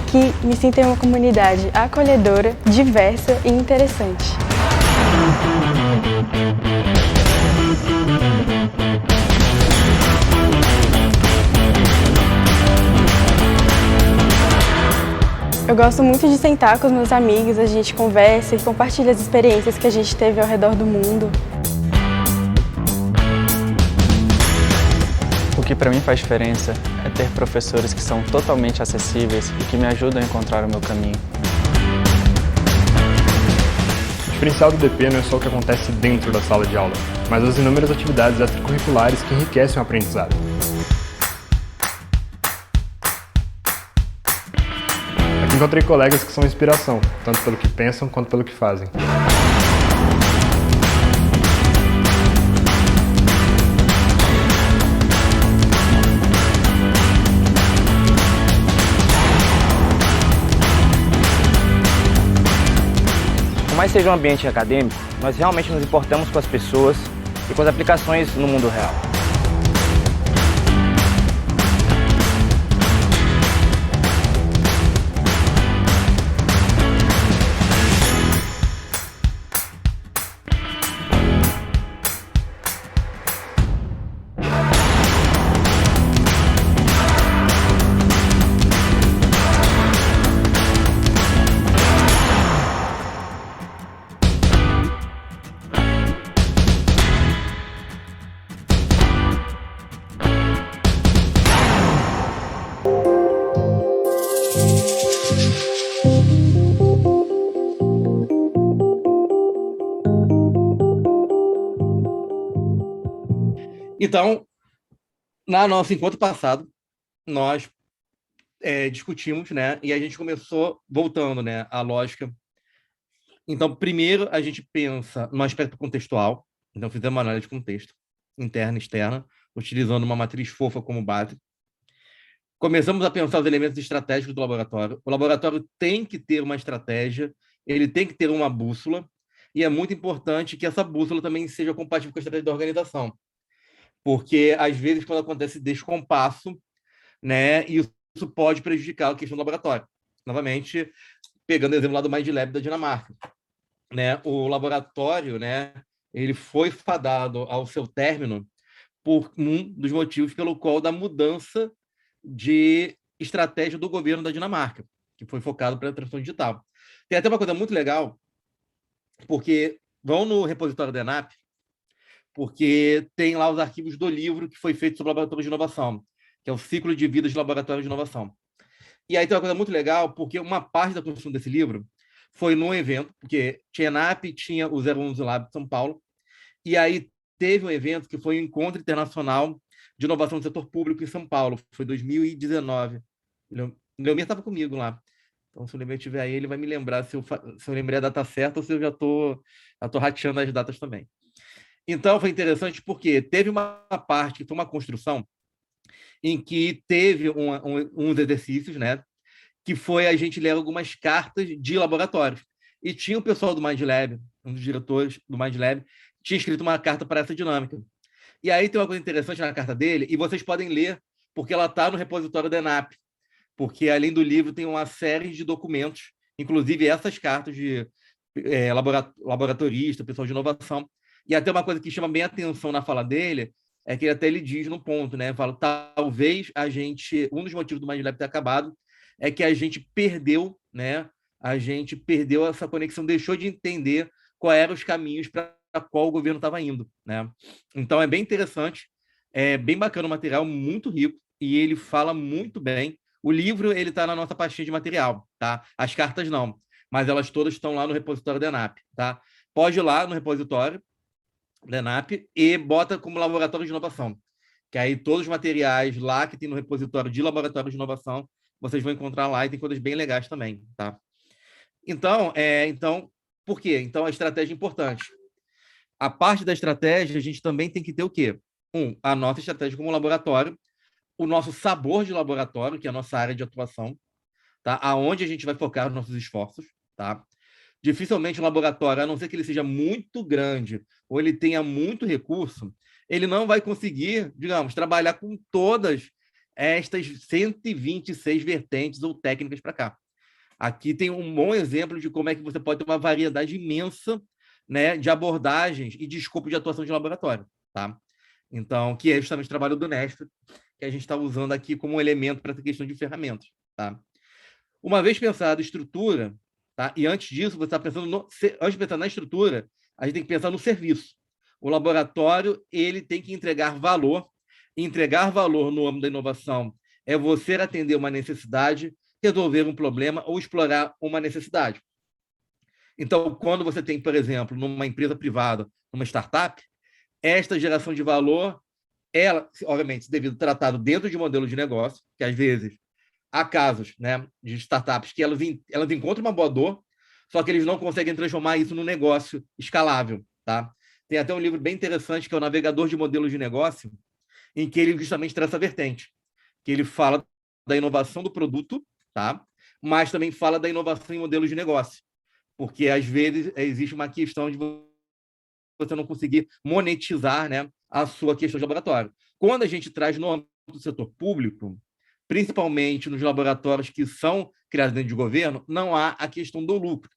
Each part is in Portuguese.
Aqui me sinto em uma comunidade acolhedora, diversa e interessante. Eu gosto muito de sentar com os meus amigos, a gente conversa e compartilha as experiências que a gente teve ao redor do mundo. O que para mim faz diferença é ter professores que são totalmente acessíveis e que me ajudam a encontrar o meu caminho. O diferencial do DP não é só o que acontece dentro da sala de aula, mas as inúmeras atividades extracurriculares que enriquecem o aprendizado. Aqui encontrei colegas que são inspiração, tanto pelo que pensam quanto pelo que fazem. Por mais seja um ambiente acadêmico, nós realmente nos importamos com as pessoas e com as aplicações no mundo real. Então, no nosso encontro passado, nós discutimos, né? E a gente começou voltando, né, à lógica. Então, primeiro, a gente pensa no aspecto contextual. Então, fizemos uma análise de contexto, interna e externa, utilizando uma matriz fofa como base. Começamos a pensar os elementos estratégicos do laboratório. O laboratório tem que ter uma estratégia, ele tem que ter uma bússola, e é muito importante que essa bússola também seja compatível com a estratégia da organização. Porque, às vezes, quando acontece descompasso, né, isso pode prejudicar a questão do laboratório. Novamente, pegando o exemplo lá do MindLab da Dinamarca. Né, o laboratório, né, ele foi fadado ao seu término por um dos motivos pelo qual da mudança de estratégia do governo da Dinamarca, que foi focado para a transformação digital. Tem até uma coisa muito legal, porque vão no repositório da ENAP, porque tem lá os arquivos do livro que foi feito sobre laboratório de inovação, que é o ciclo de vida de laboratório de inovação. E aí tem uma coisa muito legal, porque uma parte da construção desse livro foi num evento, porque tinha ENAP, tinha o 011 Lab de São Paulo, e aí teve um evento que foi o Encontro Internacional de Inovação do Setor Público em São Paulo, foi 2019. O Leomir estava comigo lá. Então, se o Leomir estiver aí, ele vai me lembrar se eu lembrei a data certa ou se eu já estou rateando as datas também. Então, foi interessante porque teve uma parte que foi uma construção em que teve uns exercícios, né, que foi a gente ler algumas cartas de laboratórios. E tinha o pessoal do MindLab, um dos diretores do MindLab, tinha escrito uma carta para essa dinâmica. E aí tem uma coisa interessante na carta dele, e vocês podem ler, porque ela está no repositório da ENAP, porque além do livro tem uma série de documentos, inclusive essas cartas de laboratorista, pessoal de inovação. E até uma coisa que chama bem a atenção na fala dele, é que ele diz no ponto, né? Fala, talvez um dos motivos do MindLab ter acabado é que a gente perdeu, né? A gente perdeu essa conexão, deixou de entender quais eram os caminhos para qual o governo estava indo, né? Então é bem interessante, é bem bacana o material, muito rico, e ele fala muito bem. O livro ele está na nossa pastinha de material, tá? As cartas não, mas elas todas estão lá no repositório da ENAP, tá? Pode ir lá no repositório da ENAP e bota como laboratório de inovação, que aí todos os materiais lá que tem no repositório de laboratório de inovação vocês vão encontrar lá, e tem coisas bem legais também, tá? Então, por quê? Então, a estratégia é importante. A parte da estratégia, a gente também tem que ter o quê? A nossa estratégia como laboratório, o nosso sabor de laboratório, que é a nossa área de atuação, tá? Aonde a gente vai focar os nossos esforços, tá? Dificilmente um laboratório, a não ser que ele seja muito grande ou ele tenha muito recurso, ele não vai conseguir, digamos, trabalhar com todas estas 126 vertentes ou técnicas para cá. Aqui tem um bom exemplo de como é que você pode ter uma variedade imensa, né, de abordagens e de escopo de atuação de laboratório, tá? Então, que é justamente o trabalho do Nestor, que a gente está usando aqui como um elemento para essa questão de ferramentas, tá? Uma vez pensada a estrutura, tá? E antes disso, você está pensando antes de pensar na estrutura, a gente tem que pensar no serviço. O laboratório, ele tem que entregar valor. Entregar valor no âmbito da inovação é você atender uma necessidade, resolver um problema ou explorar uma necessidade. Então, quando você tem, por exemplo, numa empresa privada, numa startup, esta geração de valor, ela, obviamente, devido tratado dentro de modelo de negócio, que às vezes há casos, né, de startups que elas encontram uma boa dor, só que eles não conseguem transformar isso num negócio escalável, tá? Tem até um livro bem interessante que é o Navegador de Modelos de Negócio, em que ele justamente traz essa vertente, que ele fala da inovação do produto, tá? Mas também fala da inovação em modelos de negócio, porque às vezes existe uma questão de você não conseguir monetizar, né, a sua questão de laboratório. Quando a gente traz no âmbito do setor público, principalmente nos laboratórios que são criados dentro de governo, não há a questão do lucro.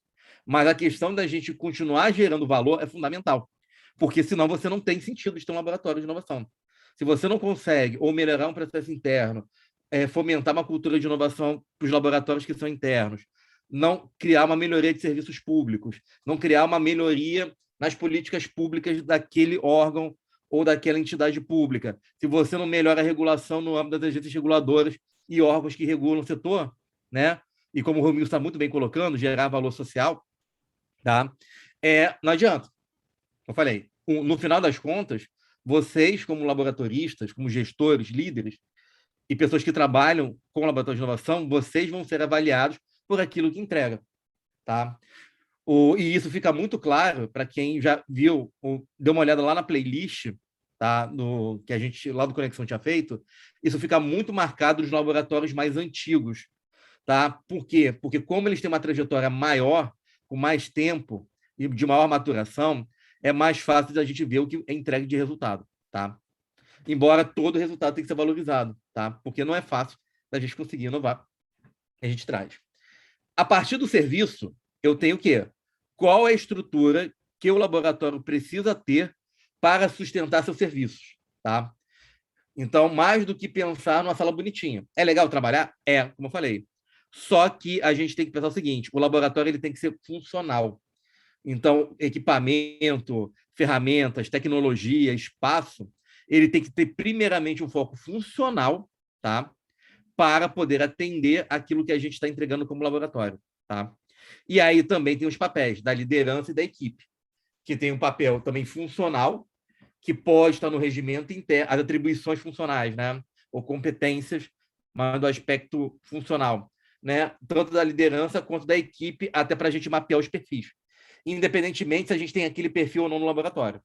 Mas a questão da gente continuar gerando valor é fundamental, porque senão você não tem sentido de ter um laboratório de inovação. Se você não consegue ou melhorar um processo interno, fomentar uma cultura de inovação para os laboratórios que são internos, não criar uma melhoria de serviços públicos, não criar uma melhoria nas políticas públicas daquele órgão ou daquela entidade pública, se você não melhora a regulação no âmbito das agências reguladoras e órgãos que regulam o setor, né? E como o Romil está muito bem colocando, gerar valor social, tá? Não adianta. Eu falei, no final das contas, vocês, como laboratoristas, como gestores, líderes e pessoas que trabalham com laboratório de inovação, vocês vão ser avaliados por aquilo que entrega, tá? E isso fica muito claro para quem já viu, deu uma olhada lá na playlist, tá? Que a gente lá do Conexão tinha feito. Isso fica muito marcado nos laboratórios mais antigos, tá? Por quê? Porque como eles têm uma trajetória maior, com mais tempo e de maior maturação, é mais fácil da gente ver o que é entregue de resultado, tá? Embora todo resultado tenha que ser valorizado, tá? Porque não é fácil da gente conseguir inovar. A gente traz. A partir do serviço, eu tenho o quê? Qual é a estrutura que o laboratório precisa ter para sustentar seus serviços, tá? Então, mais do que pensar numa sala bonitinha. É legal trabalhar? É, como eu falei. Só que a gente tem que pensar o seguinte, o laboratório ele tem que ser funcional. Então, equipamento, ferramentas, tecnologia, espaço, ele tem que ter primeiramente um foco funcional, tá? Para poder atender aquilo que a gente está entregando como laboratório, tá? E aí também tem os papéis da liderança e da equipe, que tem um papel também funcional, que pode estar no regimento interno, as atribuições funcionais, né? Ou competências, mas do aspecto funcional, né? Tanto da liderança quanto da equipe, até para a gente mapear os perfis, independentemente se a gente tem aquele perfil ou não no laboratório.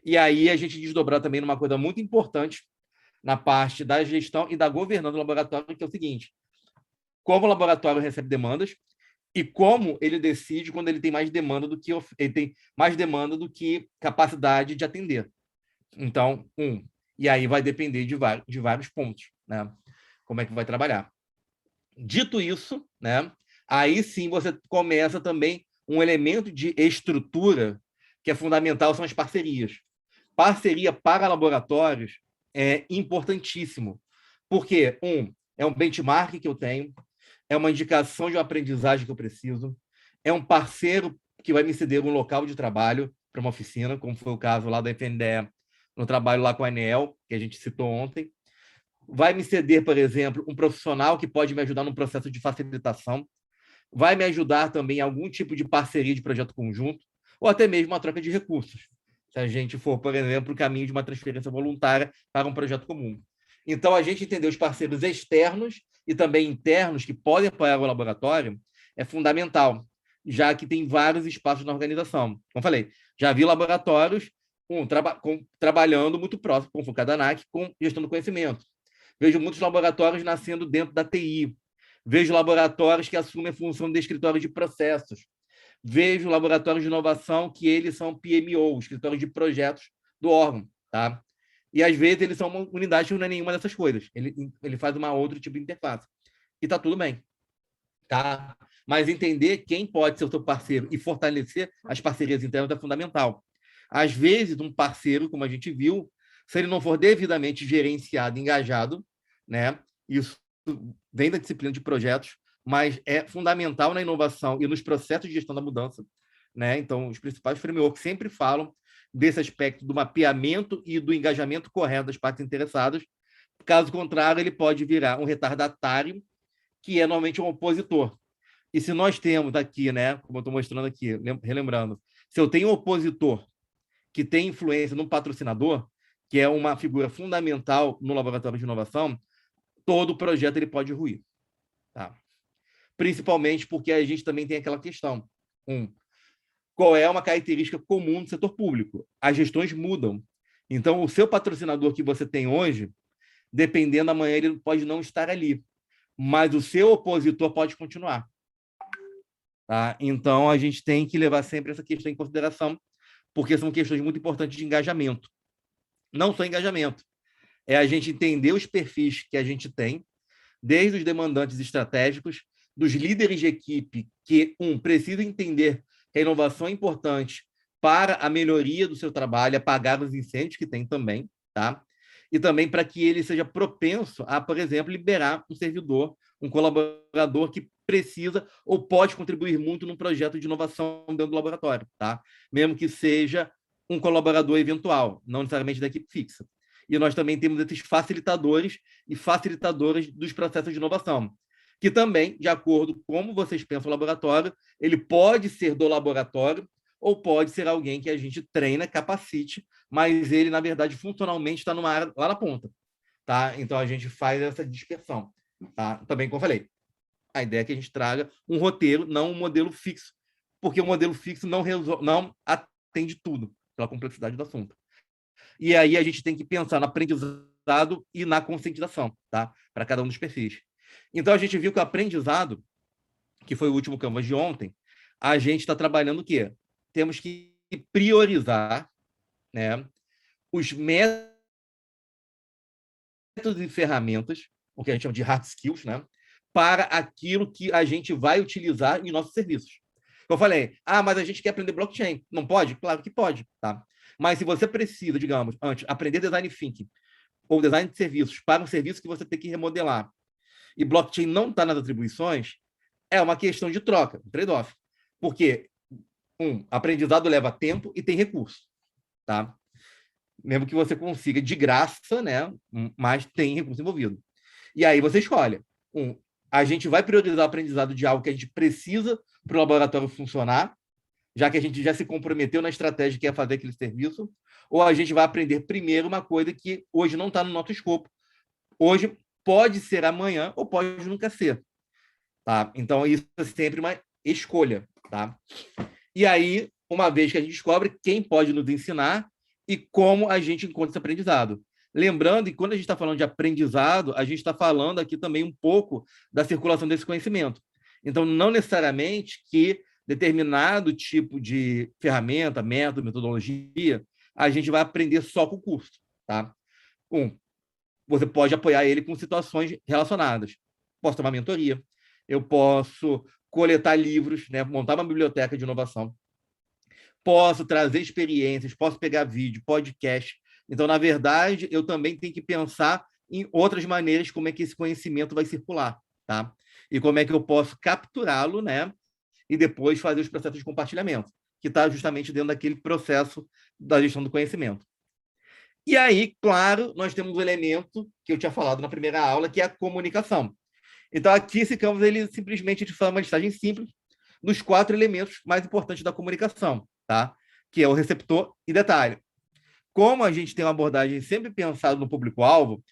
E aí a gente desdobrar também numa coisa muito importante na parte da gestão e da governança do laboratório, que é o seguinte: como o laboratório recebe demandas e como ele decide quando ele tem mais demanda do que capacidade de atender. Então, e aí vai depender de vários pontos, né? Como é que vai trabalhar. Dito isso, né? Aí sim você começa também um elemento de estrutura que é fundamental, são as parcerias. Parceria para laboratórios é importantíssimo, porque, é um benchmark que eu tenho, é uma indicação de uma aprendizagem que eu preciso, é um parceiro que vai me ceder um local de trabalho para uma oficina, como foi o caso lá da FNDE, no trabalho lá com a ANEEL, que a gente citou ontem. Vai me ceder, por exemplo, um profissional que pode me ajudar no processo de facilitação, vai me ajudar também em algum tipo de parceria de projeto conjunto, ou até mesmo uma troca de recursos, se a gente for, por exemplo, o caminho de uma transferência voluntária para um projeto comum. Então, a gente entender os parceiros externos e também internos que podem apoiar o laboratório é fundamental, já que tem vários espaços na organização. Como falei, já vi laboratórios trabalhando muito próximo com o Fucadanac, com gestão do conhecimento. Vejo muitos laboratórios nascendo dentro da TI. Vejo laboratórios que assumem a função de escritório de processos. Vejo laboratórios de inovação que eles são PMO, escritórios de projetos do órgão, tá? E, às vezes, eles são uma unidade que não é nenhuma dessas coisas. Ele faz uma outro tipo de interface. E está tudo bem. Tá? Mas entender quem pode ser o seu parceiro e fortalecer as parcerias internas é fundamental. Às vezes, um parceiro, como a gente viu, se ele não for devidamente gerenciado, engajado, né? Isso vem da disciplina de projetos, mas é fundamental na inovação e nos processos de gestão da mudança, né? Então, os principais frameworks sempre falam desse aspecto do mapeamento e do engajamento correto das partes interessadas. Caso contrário, ele pode virar um retardatário, que é normalmente um opositor. E se nós temos aqui, né, como eu estou mostrando aqui, relembrando, se eu tenho um opositor que tem influência no patrocinador, que é uma figura fundamental no laboratório de inovação, todo o projeto ele pode ruir. Tá? Principalmente porque a gente também tem aquela questão. Qual é uma característica comum do setor público? As gestões mudam. Então, o seu patrocinador que você tem hoje, dependendo amanhã, ele pode não estar ali. Mas o seu opositor pode continuar. Tá? Então, a gente tem que levar sempre essa questão em consideração, porque são questões muito importantes de engajamento. Não só engajamento, é a gente entender os perfis que a gente tem, desde os demandantes estratégicos, dos líderes de equipe que, precisam entender que a inovação é importante para a melhoria do seu trabalho, apagar os incêndios que tem também, tá? E também para que ele seja propenso a, por exemplo, liberar um servidor, um colaborador que precisa ou pode contribuir muito num projeto de inovação dentro do laboratório, tá? Mesmo que seja um colaborador eventual, não necessariamente da equipe fixa. E nós também temos esses facilitadores e facilitadoras dos processos de inovação, que também, de acordo com como vocês pensam o laboratório, ele pode ser do laboratório ou pode ser alguém que a gente treina, capacite, mas ele, na verdade, funcionalmente está numa área lá na ponta. Tá? Então, a gente faz essa dispersão. Tá? Também, como eu falei, a ideia é que a gente traga um roteiro, não um modelo fixo, porque o modelo fixo não atende tudo, pela complexidade do assunto. E aí a gente tem que pensar no aprendizado e na conscientização, tá? Para cada um dos perfis. Então, a gente viu que o aprendizado, que foi o último Canvas de ontem, a gente está trabalhando o quê? Temos que priorizar, né, os métodos e ferramentas, o que a gente chama de hard skills, né, para aquilo que a gente vai utilizar em nossos serviços. Eu falei, mas a gente quer aprender blockchain. Não pode? Claro que pode, tá? Mas se você precisa, digamos, antes, aprender design thinking ou design de serviços para um serviço que você tem que remodelar e blockchain não está nas atribuições, é uma questão de troca, um trade-off. Porque, aprendizado leva tempo e tem recurso, tá? Mesmo que você consiga de graça, né? Mas tem recurso envolvido. E aí você escolhe. A gente vai priorizar o aprendizado de algo que a gente precisa para o laboratório funcionar, já que a gente já se comprometeu na estratégia que é fazer aquele serviço, ou a gente vai aprender primeiro uma coisa que hoje não está no nosso escopo. Hoje pode ser amanhã ou pode nunca ser. Tá? Então, isso é sempre uma escolha. Tá? E aí, uma vez que a gente descobre quem pode nos ensinar e como a gente encontra esse aprendizado. Lembrando que quando a gente está falando de aprendizado, a gente está falando aqui também um pouco da circulação desse conhecimento. Então, não necessariamente que determinado tipo de ferramenta, método, metodologia, a gente vai aprender só com o curso. Tá? Você pode apoiar ele com situações relacionadas. Posso tomar mentoria, eu posso coletar livros, né? Montar uma biblioteca de inovação, posso trazer experiências, posso pegar vídeo, podcast. Então, na verdade, eu também tenho que pensar em outras maneiras como é que esse conhecimento vai circular, tá? E como é que eu posso capturá-lo, né? E depois fazer os processos de compartilhamento, que está justamente dentro daquele processo da gestão do conhecimento. E aí, claro, nós temos um elemento que eu tinha falado na primeira aula, que é a comunicação. Então, aqui esse Canvas, ele simplesmente faz uma listagem simples dos 4 elementos mais importantes da comunicação, tá? Que é o receptor e detalhe. Como a gente tem uma abordagem sempre pensada no público-alvo,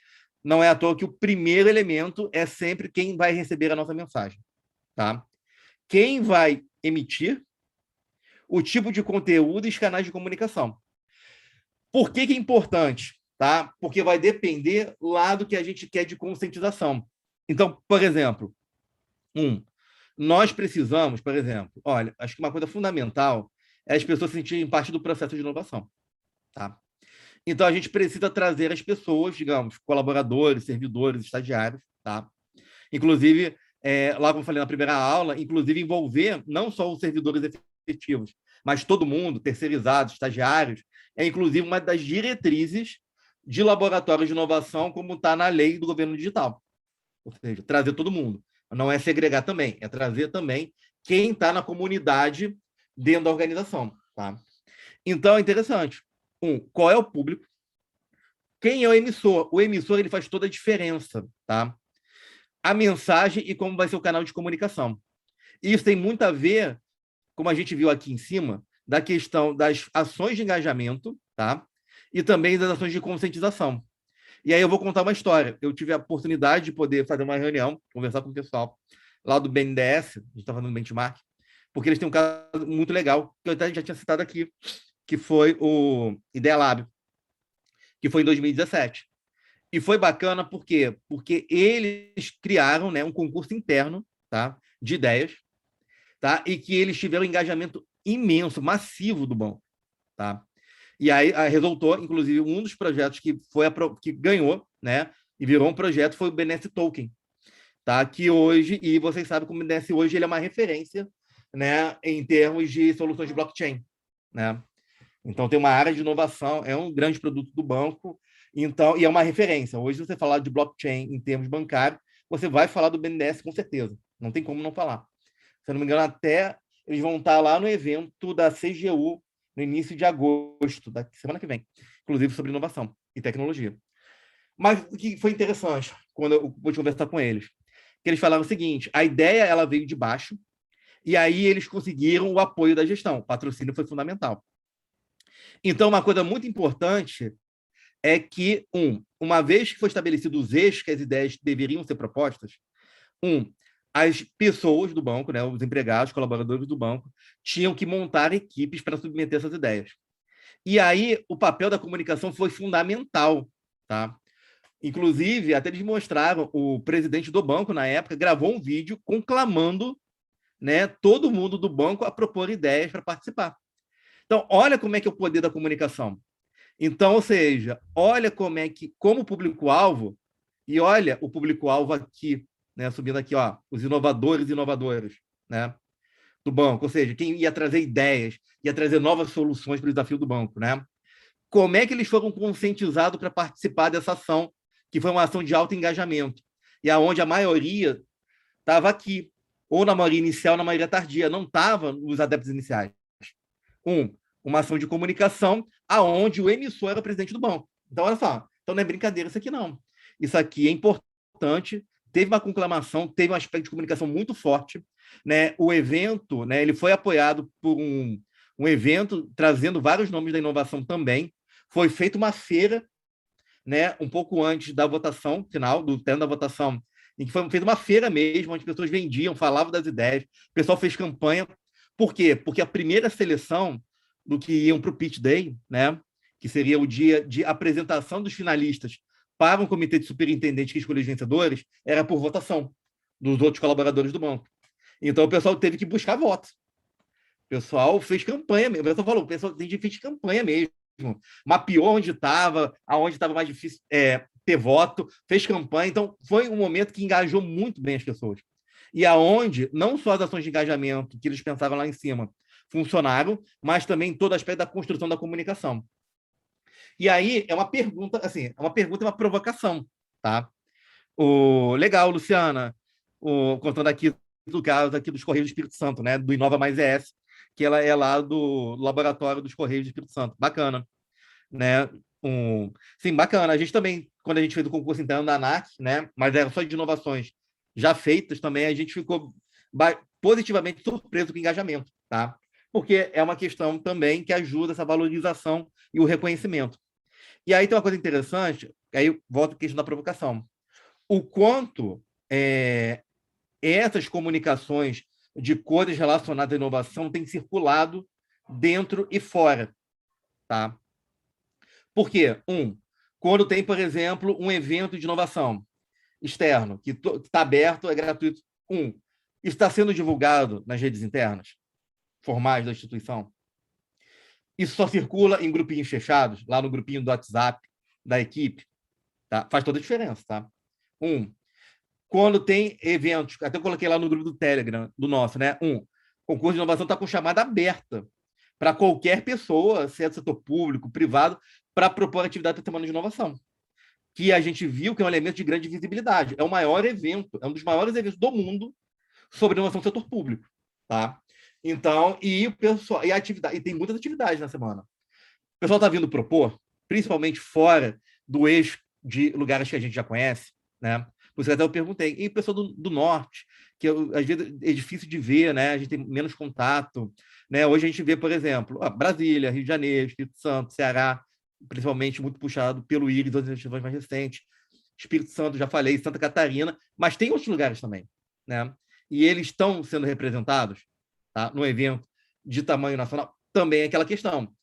não é à toa que o primeiro elemento é sempre quem vai receber a nossa mensagem, tá? Quem vai emitir, o tipo de conteúdo e os canais de comunicação. Por que é importante? Tá? Porque vai depender lá do que a gente quer de conscientização. Então, por exemplo, nós precisamos, por exemplo, olha, acho que uma coisa fundamental é as pessoas se sentirem parte do processo de inovação. Tá? Então, a gente precisa trazer as pessoas, digamos, colaboradores, servidores, estagiários, tá? Inclusive, lá como eu falei na primeira aula, inclusive envolver não só os servidores efetivos, mas todo mundo, terceirizados, estagiários, é inclusive uma das diretrizes de laboratórios de inovação, como está na lei do governo digital. Ou seja, trazer todo mundo. Não é segregar também, é trazer também quem está na comunidade dentro da organização. Tá? Então, é interessante. Qual é o público? Quem é o emissor? O emissor ele faz toda a diferença. Tá? A mensagem e como vai ser o canal de comunicação. Isso tem muito a ver, como a gente viu aqui em cima, da questão das ações de engajamento, tá? E também das ações de conscientização. E aí eu vou contar uma história. Eu tive a oportunidade de poder fazer uma reunião, conversar com o pessoal lá do BNDES, a gente está fazendo um benchmark, porque eles têm um caso muito legal, que eu até já tinha citado aqui, que foi o Ideia Lab, que foi em 2017. E foi bacana por quê? Porque eles criaram, né, um concurso interno, tá, de ideias, tá, e que eles tiveram um engajamento imenso, massivo do banco. Tá? E aí resultou, inclusive, um dos projetos que ganhou, né, e virou um projeto, foi o BNDES Token, tá? Que hoje, e vocês sabem como o BNDES hoje ele é uma referência, né, em termos de soluções de blockchain. Né? Então, tem uma área de inovação, é um grande produto do banco, então, e é uma referência. Hoje, se você falar de blockchain em termos bancários, você vai falar do BNDES com certeza. Não tem como não falar. Se eu não me engano, até eles vão estar lá no evento da CGU, no início de agosto, da semana que vem, inclusive sobre inovação e tecnologia. Mas o que foi interessante, quando eu vou conversar com eles, que eles falaram o seguinte, a ideia ela veio de baixo, e aí eles conseguiram o apoio da gestão, o patrocínio foi fundamental. Então, uma coisa muito importante é que, uma vez que foi estabelecido os eixos que as ideias deveriam ser propostas, as pessoas do banco, né, os empregados, colaboradores do banco, tinham que montar equipes para submeter essas ideias. E aí, o papel da comunicação foi fundamental. Tá? Inclusive, até eles mostraram, o presidente do banco, na época, gravou um vídeo conclamando, né, todo mundo do banco a propor ideias para participar. Então, olha como é que é o poder da comunicação. Então, ou seja, olha como público-alvo, e olha o público-alvo aqui, né, subindo aqui, ó, os inovadores e inovadoras, né, do banco, ou seja, quem ia trazer ideias, ia trazer novas soluções para o desafio do banco, né? Como é que eles foram conscientizados para participar dessa ação, que foi uma ação de alto engajamento, e aonde a maioria estava aqui, ou na maioria inicial, na maioria tardia, não estava nos adeptos iniciais. Uma ação de comunicação aonde o emissor era o presidente do banco. Então, olha só, então não é brincadeira isso aqui, não. Isso aqui é importante, teve uma conclamação, teve um aspecto de comunicação muito forte, né? O evento, né, ele foi apoiado por um evento trazendo vários nomes da inovação também. Foi feita uma feira, né, um pouco antes da votação final, do termo da votação, em que foi feita uma feira mesmo, onde as pessoas vendiam, falavam das ideias, o pessoal fez campanha. Por quê? Porque a primeira seleção do que iam para o Pitch Day, né, que seria o dia de apresentação dos finalistas para um comitê de superintendente que escolheu os vencedores, era por votação dos outros colaboradores do banco. Então, o pessoal teve que buscar votos. O pessoal fez campanha mesmo. O pessoal falou, o pessoal fez campanha mesmo. Mapeou onde estava, aonde estava mais difícil ter voto, fez campanha. Então, foi um momento que engajou muito bem as pessoas. E aonde, não só as ações de engajamento que eles pensaram lá em cima funcionaram, mas também todo aspecto da construção da comunicação. E aí, é uma pergunta, assim, é uma pergunta e uma provocação, tá? Legal, Luciana, contando aqui do caso aqui dos Correios do Espírito Santo, né? Do Inova Mais ES, que ela é lá do laboratório dos Correios do Espírito Santo. Bacana, né? Sim, bacana. A gente também, quando a gente fez o concurso interno da ANAC, né? Mas era só de inovações já feitas também, a gente ficou positivamente surpreso com o engajamento, tá? Porque é uma questão também que ajuda essa valorização e o reconhecimento. E aí tem uma coisa interessante, aí volto à questão da provocação. O quanto essas comunicações de coisas relacionadas à inovação têm circulado dentro e fora. Tá? Por quê? Quando tem, por exemplo, um evento de inovação externo, que está aberto, é gratuito. Isso está sendo divulgado nas redes internas, formais da instituição. Isso só circula em grupinhos fechados, lá no grupinho do WhatsApp da equipe, tá? Faz toda a diferença, tá? Quando tem eventos, até eu coloquei lá no grupo do Telegram, do nosso, né? Concurso de inovação está com chamada aberta para qualquer pessoa, seja do setor público, privado, para propor atividade da Semana de Inovação, que a gente viu que é um elemento de grande visibilidade. É o maior evento, é um dos maiores eventos do mundo sobre inovação do setor público, tá? Então, e o pessoal, e a atividade, e tem muitas atividades na semana. O pessoal está vindo propor, principalmente fora do eixo de lugares que a gente já conhece, né? Por isso até eu perguntei, e o pessoal do norte, que às vezes é difícil de ver, né? A gente tem menos contato, né? Hoje a gente vê, por exemplo, Brasília, Rio de Janeiro, Espírito Santo, Ceará, principalmente muito puxado pelo IRIS, das iniciativas mais recentes. Espírito Santo, já falei, Santa Catarina, mas tem outros lugares também, né? E eles estão sendo representados, tá? No evento de tamanho nacional. Também é aquela questão.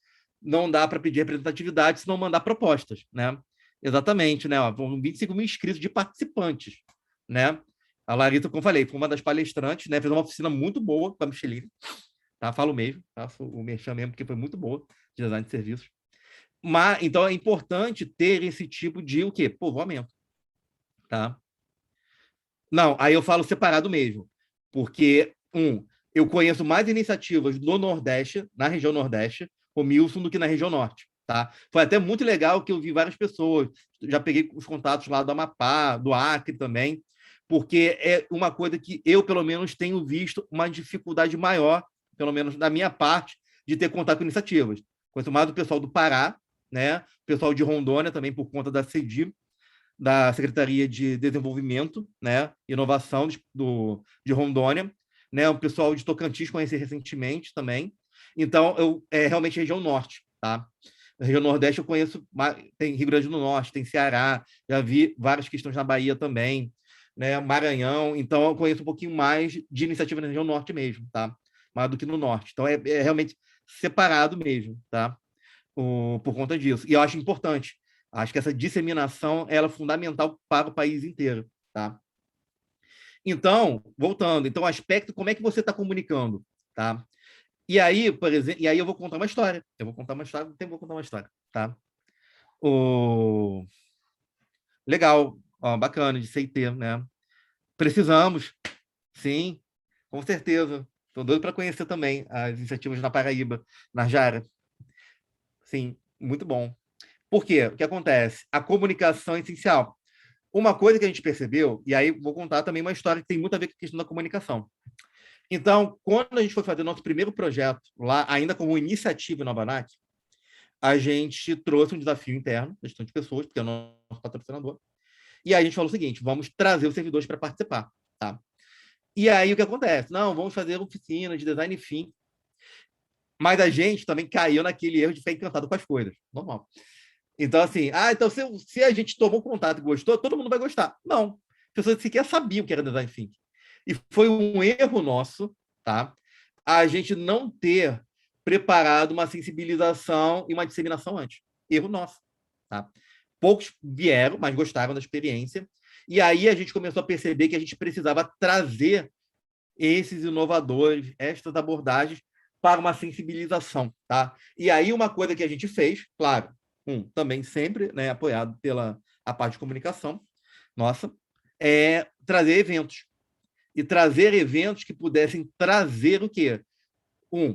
Não dá para pedir representatividade se não mandar propostas, né? Exatamente, né? Vão 25 mil inscritos de participantes, né? A Larissa, como eu falei, foi uma das palestrantes, né? Fez uma oficina muito boa com a Micheline, tá? Falo mesmo, faço o merchan mesmo, porque foi muito boa de design de serviços. Mas, então, é importante ter esse tipo de o quê? Povoamento, tá? Não, aí eu falo separado mesmo, porque, eu conheço mais iniciativas no Nordeste, na região Nordeste, o Milson, do que na região Norte, tá? Foi até muito legal que eu vi várias pessoas, já peguei os contatos lá do Amapá, do Acre também, porque é uma coisa que eu, pelo menos, tenho visto uma dificuldade maior, pelo menos da minha parte, de ter contato com iniciativas. Conheço mais o pessoal do Pará, né? O pessoal de Rondônia também, por conta da CEDI, da Secretaria de Desenvolvimento, né, Inovação de Rondônia, né, o pessoal de Tocantins conheci recentemente também. Então, é realmente região norte, tá? Na região nordeste eu conheço, tem Rio Grande do Norte, tem Ceará, já vi várias questões na Bahia também, né, Maranhão, então eu conheço um pouquinho mais de iniciativa na região norte mesmo, tá? Mais do que no norte. Então, é realmente separado mesmo, tá? Por conta disso. E eu acho importante. Acho que essa disseminação ela é fundamental para o país inteiro, tá? Então, voltando, então, aspecto, como é que você está comunicando, tá? E aí, por exemplo, eu vou contar uma história. Vou contar uma história, tá? Legal, ó, bacana de CIT, né? Precisamos, sim, com certeza. Estou doido para conhecer também as iniciativas na Paraíba, na Jara. Sim, muito bom. Por quê? O que acontece? A comunicação é essencial. Uma coisa que a gente percebeu, e aí vou contar também uma história que tem muito a ver com a questão da comunicação. Então, quando a gente foi fazer nosso primeiro projeto, lá ainda como iniciativa no Abanac, a gente trouxe um desafio interno, gestão de pessoas, porque é o nosso patrocinador, e aí a gente falou o seguinte, vamos trazer os servidores para participar. Tá? E aí o que acontece? Não, vamos fazer oficina de design thinking, mas a gente também caiu naquele erro de ficar encantado com as coisas. Normal. Então, assim, então se a gente tomou contato e gostou, todo mundo vai gostar. Não. As pessoas sequer sabiam o que era design thinking. E foi um erro nosso, tá? A gente não ter preparado uma sensibilização e uma disseminação antes. Erro nosso, tá? Poucos vieram, mas gostaram da experiência. E aí a gente começou a perceber que a gente precisava trazer esses inovadores, estas abordagens para uma sensibilização, tá? E aí uma coisa que a gente fez, claro, também sempre, né, apoiado pela a parte de comunicação nossa, é trazer eventos. E trazer eventos que pudessem trazer o quê?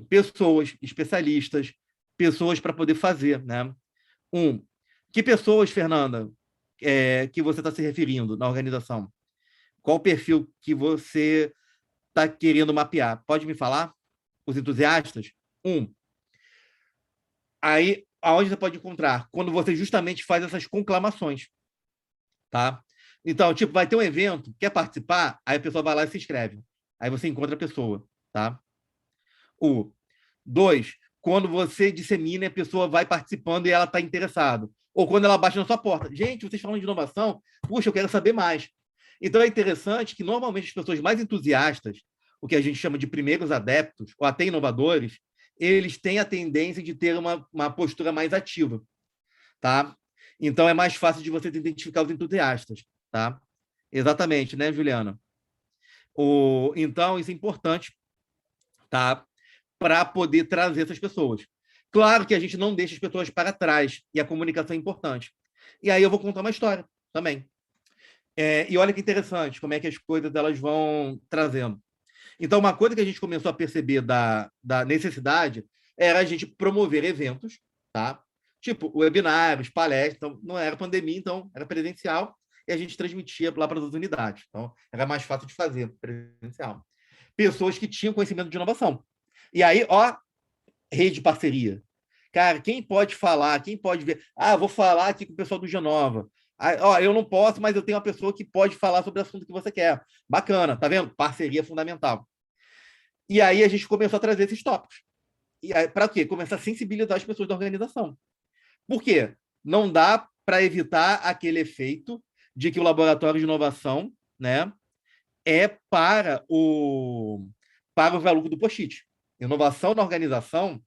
Pessoas especialistas, pessoas para poder fazer, né? Que pessoas, Fernanda, que você está se referindo na organização? Qual o perfil que você está querendo mapear? Pode me falar? Os entusiastas? Aí, aonde você pode encontrar? Quando você justamente faz essas conclamações, tá? Então, tipo, vai ter um evento, quer participar? Aí a pessoa vai lá e se inscreve. Aí você encontra a pessoa, tá? 2, quando você dissemina, a pessoa vai participando e ela está interessada. Ou quando ela bate na sua porta. Gente, vocês falam de inovação? Puxa, eu quero saber mais. Então, é interessante que, normalmente, as pessoas mais entusiastas, o que a gente chama de primeiros adeptos, ou até inovadores, eles têm a tendência de ter uma postura mais ativa, tá? Então, é mais fácil de você identificar os entusiastas, tá? Exatamente, né, Juliana? Então, isso é importante, tá? Para poder trazer essas pessoas. Claro que a gente não deixa as pessoas para trás, e a comunicação é importante. E aí eu vou contar uma história também. E olha que interessante, como é que as coisas elas vão trazendo. Então, uma coisa que a gente começou a perceber da necessidade era a gente promover eventos, tá? Tipo, webinários, palestras. Então, não era pandemia, então era presencial, e a gente transmitia lá para as unidades. Então, era mais fácil de fazer presencial. Pessoas que tinham conhecimento de inovação. E aí, ó, rede de parceria. Cara, quem pode falar, quem pode ver? Ah, vou falar aqui com o pessoal do Genova. Ah, ó, eu não posso, mas eu tenho uma pessoa que pode falar sobre o assunto que você quer. Bacana, tá vendo? Parceria fundamental. E aí a gente começou a trazer esses tópicos. E para quê? Começar a sensibilizar as pessoas da organização. Por quê? Não dá para evitar aquele efeito de que o laboratório de inovação, né, é para o valor do post-it. Inovação na organização,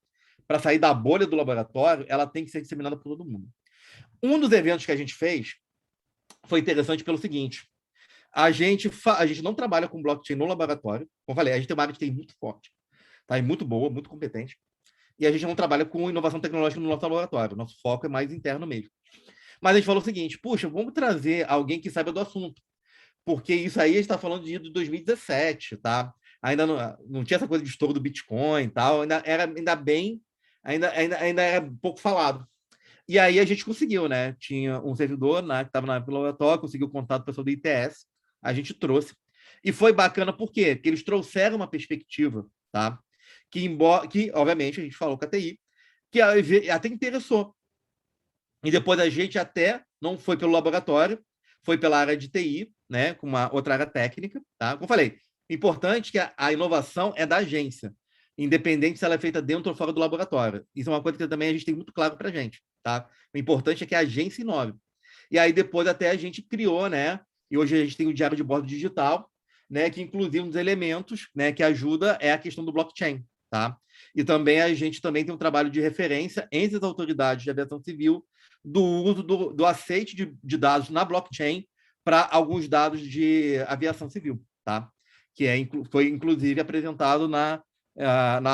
para sair da bolha do laboratório, ela tem que ser disseminada por todo mundo. Um dos eventos que a gente fez foi interessante pelo seguinte: a gente não trabalha com blockchain no laboratório. Como eu falei, a gente tem uma área de TI muito forte, tá? E muito boa, muito competente. E a gente não trabalha com inovação tecnológica no nosso laboratório. Nosso foco é mais interno mesmo. Mas a gente falou o seguinte: puxa, vamos trazer alguém que saiba do assunto. Porque isso aí a gente está falando de 2017, tá? Ainda não tinha essa coisa de estouro do Bitcoin e tal. Ainda era pouco falado. E aí a gente conseguiu, né? Tinha um servidor, né, que estava na laboratório, conseguiu o contato do pessoal do ITS, a gente trouxe. E foi bacana por quê? Porque eles trouxeram uma perspectiva, tá? Que, obviamente, a gente falou com a TI, que até interessou. E depois a gente até não foi pelo laboratório, foi pela área de TI, né? Com uma outra área técnica, tá? Como eu falei, importante que a inovação é da agência, independente se ela é feita dentro ou fora do laboratório. Isso é uma coisa que também a gente tem muito claro para a gente, tá? O importante é que a agência inove. E aí depois até a gente criou, né? E hoje a gente tem o diário de bordo digital, né? Que inclusive um dos elementos, né? Que ajuda é a questão do blockchain, tá? E também a gente também tem um trabalho de referência entre as autoridades de aviação civil do uso do aceite de dados na blockchain para alguns dados de aviação civil, tá? Que foi inclusive apresentado na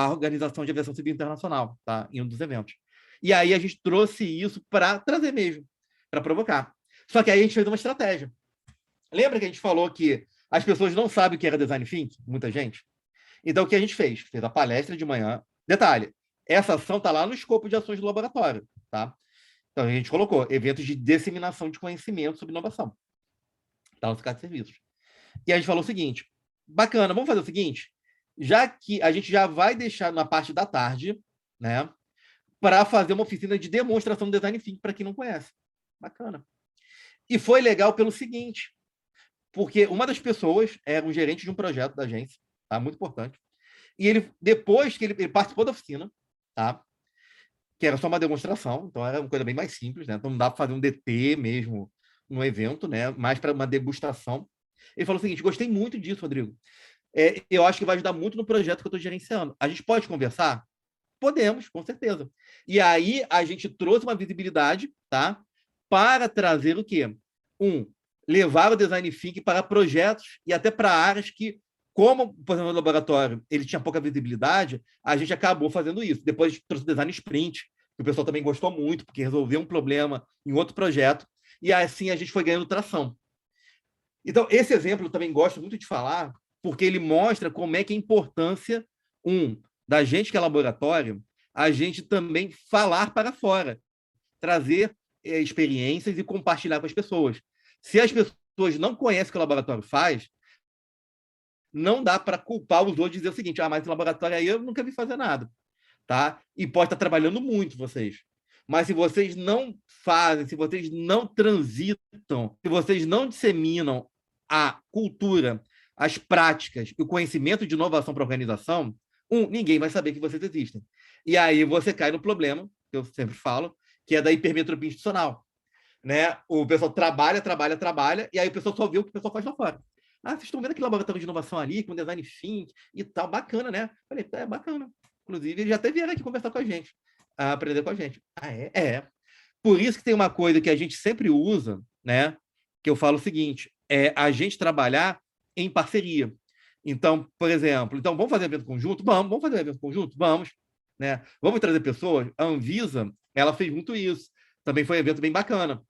Organização de Aviação Civil Internacional, tá? Em um dos eventos. E aí a gente trouxe isso para trazer mesmo, para provocar. Só que aí a gente fez uma estratégia. Lembra que a gente falou que as pessoas não sabem o que era design thinking? Muita gente. Então, o que a gente fez? Fez a palestra de manhã. Detalhe, essa ação está lá no escopo de ações do laboratório, tá? Então, a gente colocou eventos de disseminação de conhecimento sobre inovação. Tá no Carta de Serviços. E a gente falou o seguinte: bacana, vamos fazer o seguinte, já que a gente já vai deixar na parte da tarde, né, para fazer uma oficina de demonstração do design thinking para quem não conhece. Bacana. E foi legal pelo seguinte, porque uma das pessoas era um gerente de um projeto da agência, tá, muito importante, e ele, depois que ele participou da oficina, tá, que era só uma demonstração, então era uma coisa bem mais simples, né, então não dá para fazer um DT mesmo no evento, né, mais para uma degustação. Ele falou o seguinte: gostei muito disso, Rodrigo. Eu acho que vai ajudar muito no projeto que eu estou gerenciando. A gente pode conversar? Podemos, com certeza. E aí a gente trouxe uma visibilidade, tá? Para trazer o quê? Levar o design thinking para projetos e até para áreas que, como, por exemplo, no laboratório, ele tinha pouca visibilidade, a gente acabou fazendo isso. Depois trouxe o design sprint, que o pessoal também gostou muito, porque resolveu um problema em outro projeto, e assim a gente foi ganhando tração. Então, esse exemplo eu também gosto muito de falar, porque ele mostra como é que a importância, da gente que é laboratório, a gente também falar para fora, trazer experiências e compartilhar com as pessoas. Se as pessoas não conhecem o que o laboratório faz, não dá para culpar os outros e dizer o seguinte: mas o laboratório aí eu nunca vi fazer nada, tá? E pode estar trabalhando muito vocês. Mas se vocês não fazem, se vocês não transitam, se vocês não disseminam a cultura, as práticas e o conhecimento de inovação para a organização, ninguém vai saber que vocês existem. E aí você cai no problema, que eu sempre falo, que é da hipermetropia institucional. Né? O pessoal trabalha, e aí o pessoal só vê o que o pessoal faz lá fora. Vocês estão vendo aquele laboratório de inovação ali, com design thinking e tal, bacana, né? Falei, é bacana. Inclusive, eles já até vieram aqui conversar com a gente, aprender com a gente. É. Por isso que tem uma coisa que a gente sempre usa, né? Que eu falo o seguinte: é a gente trabalhar em parceria. Então, por exemplo, vamos fazer evento conjunto? Vamos fazer evento conjunto? Vamos. né? Vamos trazer pessoas? A Anvisa, ela fez muito isso. Também foi um evento bem bacana.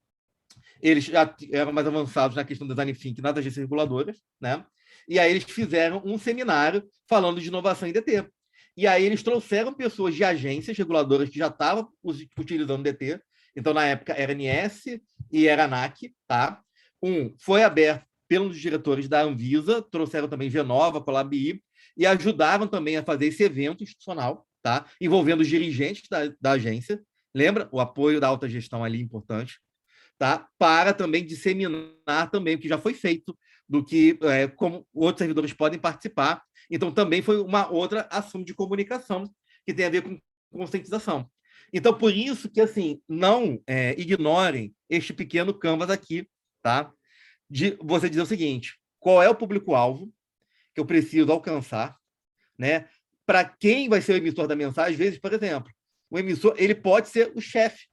Eles já eram mais avançados na questão do design thinking nas agências reguladoras, né? E aí eles fizeram um seminário falando de inovação em DT. E aí eles trouxeram pessoas de agências reguladoras que já estavam utilizando DT. Então, na época, era ANS e era ANAC, tá? Foi aberto pelos diretores da Anvisa, trouxeram também Genova, Colabi, e ajudaram também a fazer esse evento institucional, tá? Envolvendo os dirigentes da agência. Lembra? O apoio da alta gestão ali importante, tá? Para também disseminar também o que já foi feito, do que como outros servidores podem participar. Então, também foi uma outra ação de comunicação que tem a ver com conscientização. Então, por isso que, assim, não ignorem este pequeno canvas aqui, tá? De você dizer o seguinte, qual é o público-alvo que eu preciso alcançar, né? Para quem vai ser o emissor da mensagem, às vezes, por exemplo, o emissor, ele pode ser o chefe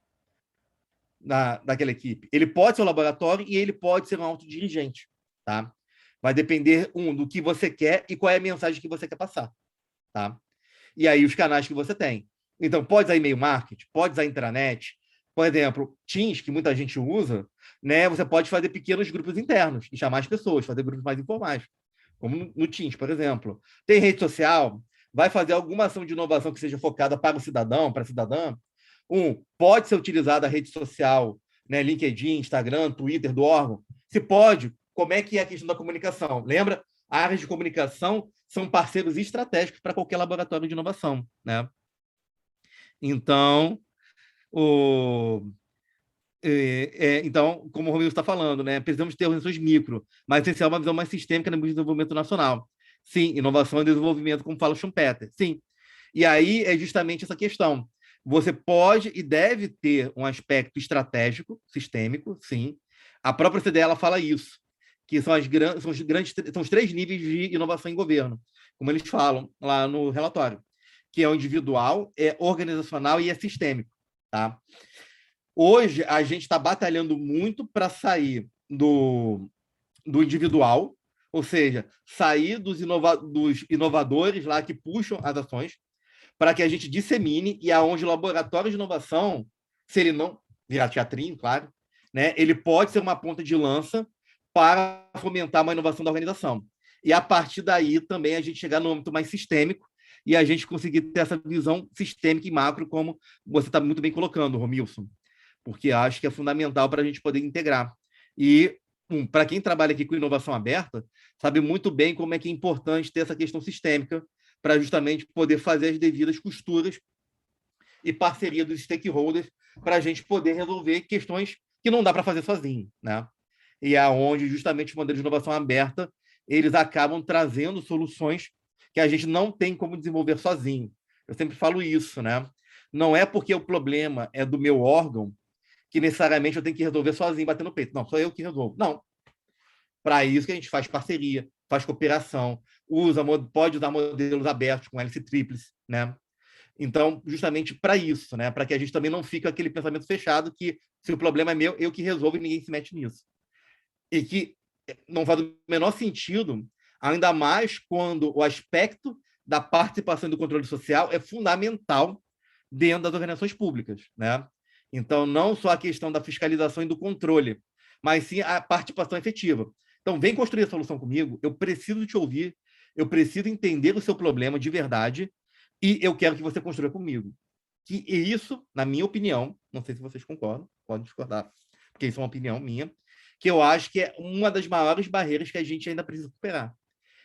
daquela equipe, ele pode ser o laboratório e ele pode ser um autodirigente, tá? Vai depender, do que você quer e qual é a mensagem que você quer passar, tá? E aí os canais que você tem. Então, pode usar e-mail marketing, pode usar intranet, por exemplo, Teams, que muita gente usa, né? Você pode fazer pequenos grupos internos e chamar as pessoas, fazer grupos mais informais, como no Teams, por exemplo. Tem rede social, vai fazer alguma ação de inovação que seja focada para o cidadão, para a cidadã. Pode ser utilizada a rede social, né? LinkedIn, Instagram, Twitter do órgão. Se pode, como é que é a questão da comunicação? Lembra? Áreas de comunicação são parceiros estratégicos para qualquer laboratório de inovação, né? Então, então, como o Romeu está falando, né, precisamos ter organizações micro, mas essencial uma visão mais sistêmica no desenvolvimento nacional. Sim, inovação e desenvolvimento, como fala o Schumpeter. Sim. E aí é justamente essa questão. Você pode e deve ter um aspecto estratégico, sistêmico, sim. A própria CDE ela fala isso, que são os 3 níveis de inovação em governo, como eles falam lá no relatório, que é o individual, é organizacional e é sistêmico, tá? Hoje, a gente está batalhando muito para sair do individual, ou seja, sair dos inovadores lá que puxam as ações, para que a gente dissemine e aonde o laboratório de inovação, se ele não virar teatrinho, claro, né, ele pode ser uma ponta de lança para fomentar uma inovação da organização. E, a partir daí, também a gente chegar no âmbito mais sistêmico e a gente conseguir ter essa visão sistêmica e macro, como você está muito bem colocando, Romilson, porque acho que é fundamental para a gente poder integrar. E, para quem trabalha aqui com inovação aberta, sabe muito bem como é que é importante ter essa questão sistêmica para justamente poder fazer as devidas costuras e parceria dos stakeholders para a gente poder resolver questões que não dá para fazer sozinho, né? E é onde justamente os modelos de inovação aberta eles acabam trazendo soluções que a gente não tem como desenvolver sozinho. Eu sempre falo isso, né? Não é porque o problema é do meu órgão que necessariamente eu tenho que resolver sozinho, batendo no peito. Não, sou eu que resolvo. Não. Para isso que a gente faz parceria, faz cooperação, pode usar modelos abertos com hélice tríplice, né? Então, justamente para isso, né? Para que a gente também não fique aquele pensamento fechado que se o problema é meu, eu que resolvo e ninguém se mete nisso. E que não faz o menor sentido, ainda mais quando o aspecto da participação e do controle social é fundamental dentro das organizações públicas, né? Então, não só a questão da fiscalização e do controle, mas sim a participação efetiva. Então, vem construir a solução comigo, eu preciso te ouvir, eu preciso entender o seu problema de verdade e eu quero que você construa comigo. E isso, na minha opinião, não sei se vocês concordam, podem discordar, porque isso é uma opinião minha, que eu acho que é uma das maiores barreiras que a gente ainda precisa superar.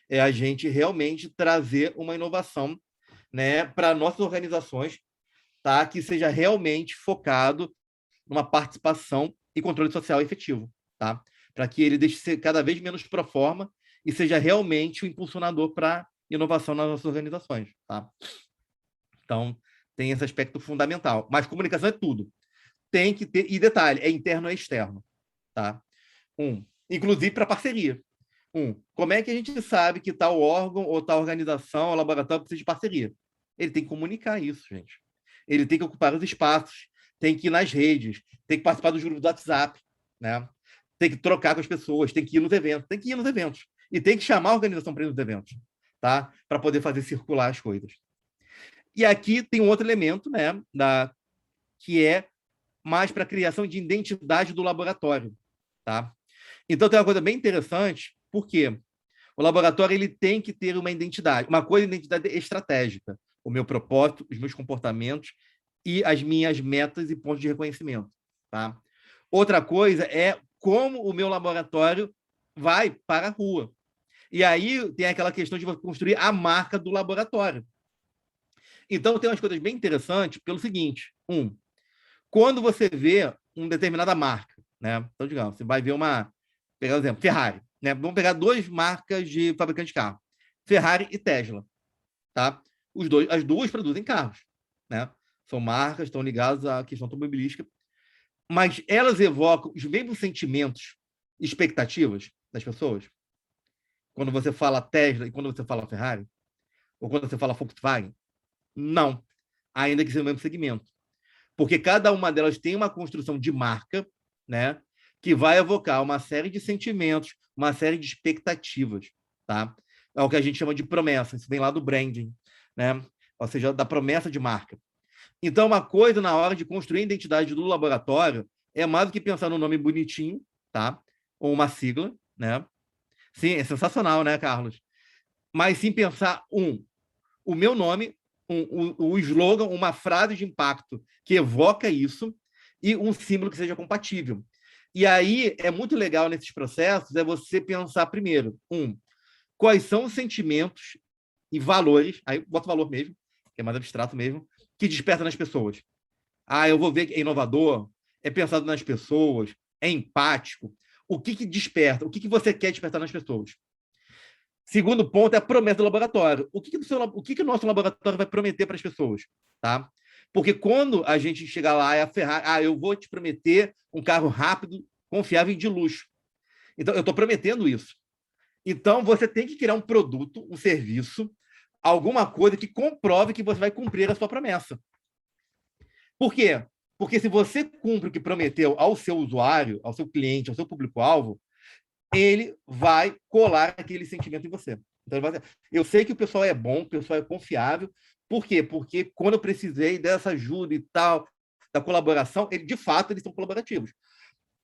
É a gente realmente trazer uma inovação, né, para nossas organizações, tá, que seja realmente focado numa participação e controle social efetivo, tá? Para que ele deixe ser cada vez menos pro forma e seja realmente o impulsionador para inovação nas nossas organizações, tá? Então, tem esse aspecto fundamental. Mas comunicação é tudo. Tem que ter... E detalhe, é interno e externo, tá? Inclusive para parceria. Como é que a gente sabe que tal órgão ou tal organização ou laboratório precisa de parceria? Ele tem que comunicar isso, gente. Ele tem que ocupar os espaços, tem que ir nas redes, tem que participar dos grupos do WhatsApp, né? Tem que trocar com as pessoas, tem que ir nos eventos, e tem que chamar a organização para ir nos eventos, tá? Para poder fazer circular as coisas. E aqui tem um outro elemento, né, que é mais para a criação de identidade do laboratório. Tá? Então, tem uma coisa bem interessante, porque o laboratório ele tem que ter uma identidade, identidade estratégica, o meu propósito, os meus comportamentos e as minhas metas e pontos de reconhecimento. Tá? Outra coisa é como o meu laboratório vai para a rua. E aí tem aquela questão de você construir a marca do laboratório. Então, tem umas coisas bem interessantes pelo seguinte. Quando você vê uma determinada marca, né? Então, digamos, você vai ver pegar um exemplo, Ferrari, né? Vamos pegar duas marcas de fabricantes de carro, Ferrari e Tesla, tá? As duas produzem carros, né? São marcas, estão ligadas à questão automobilística, mas elas evocam os mesmos sentimentos e expectativas das pessoas. Quando você fala Tesla e quando você fala Ferrari, ou quando você fala Volkswagen, não, ainda que seja o mesmo segmento. Porque cada uma delas tem uma construção de marca, né, que vai evocar uma série de sentimentos, uma série de expectativas, tá? É o que a gente chama de promessa, isso vem lá do branding, né? Ou seja, da promessa de marca. Então, uma coisa na hora de construir a identidade do laboratório é mais do que pensar no nome bonitinho, tá? Ou uma sigla, né? Sim, é sensacional, né, Carlos? Mas sim pensar, o meu nome, o slogan, uma frase de impacto que evoca isso e um símbolo que seja compatível. E aí é muito legal nesses processos é você pensar primeiro, quais são os sentimentos e valores, aí bota valor mesmo, que é mais abstrato mesmo, que desperta nas pessoas. Eu vou ver que é inovador, é pensado nas pessoas, é empático. O que desperta? O que você quer despertar nas pessoas? Segundo ponto é a promessa do laboratório. O que o nosso laboratório vai prometer para as pessoas? Tá? Porque quando a gente chegar lá, é a Ferrari, eu vou te prometer um carro rápido, confiável e de luxo. Então, eu estou prometendo isso. Então, você tem que criar um produto, um serviço, alguma coisa que comprove que você vai cumprir a sua promessa. Por quê? Porque se você cumpre o que prometeu ao seu usuário, ao seu cliente, ao seu público-alvo, ele vai colar aquele sentimento em você. Então, eu sei que o pessoal é bom, o pessoal é confiável. Por quê? Porque quando eu precisei dessa ajuda e tal, da colaboração, de fato, eles são colaborativos.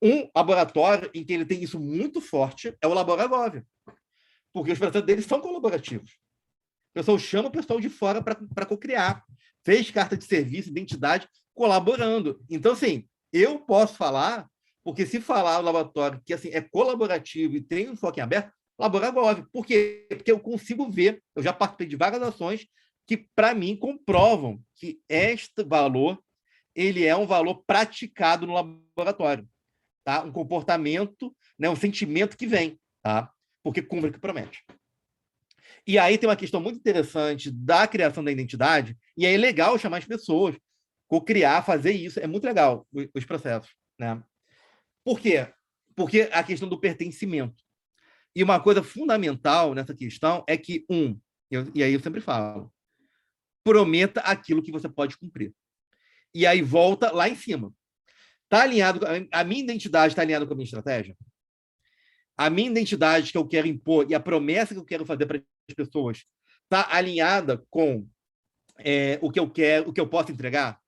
Um laboratório em que ele tem isso muito forte é o Laboragov, porque os processos deles são colaborativos. O pessoal chama o pessoal de fora para co-criar. Fez carta de serviço, identidade, colaborando. Então, assim, eu posso falar, porque se falar o laboratório que assim, é colaborativo e tem um foco em aberto, Laboragov. Por quê? Porque eu consigo ver, eu já participei de várias ações que, para mim, comprovam que este valor ele é um valor praticado no laboratório. Tá? Um comportamento, né? Um sentimento que vem, tá? Porque cumpre o que promete. E aí tem uma questão muito interessante da criação da identidade, e aí é legal chamar as pessoas, co-criar, fazer isso, é muito legal os processos, né? Por quê? Porque a questão do pertencimento. E uma coisa fundamental nessa questão é que, e aí eu sempre falo, prometa aquilo que você pode cumprir. E aí volta lá em cima. Tá alinhado, a minha identidade está alinhada com a minha estratégia? A minha identidade que eu quero impor e a promessa que eu quero fazer para as pessoas está alinhada com o que eu quero, o que eu posso entregar?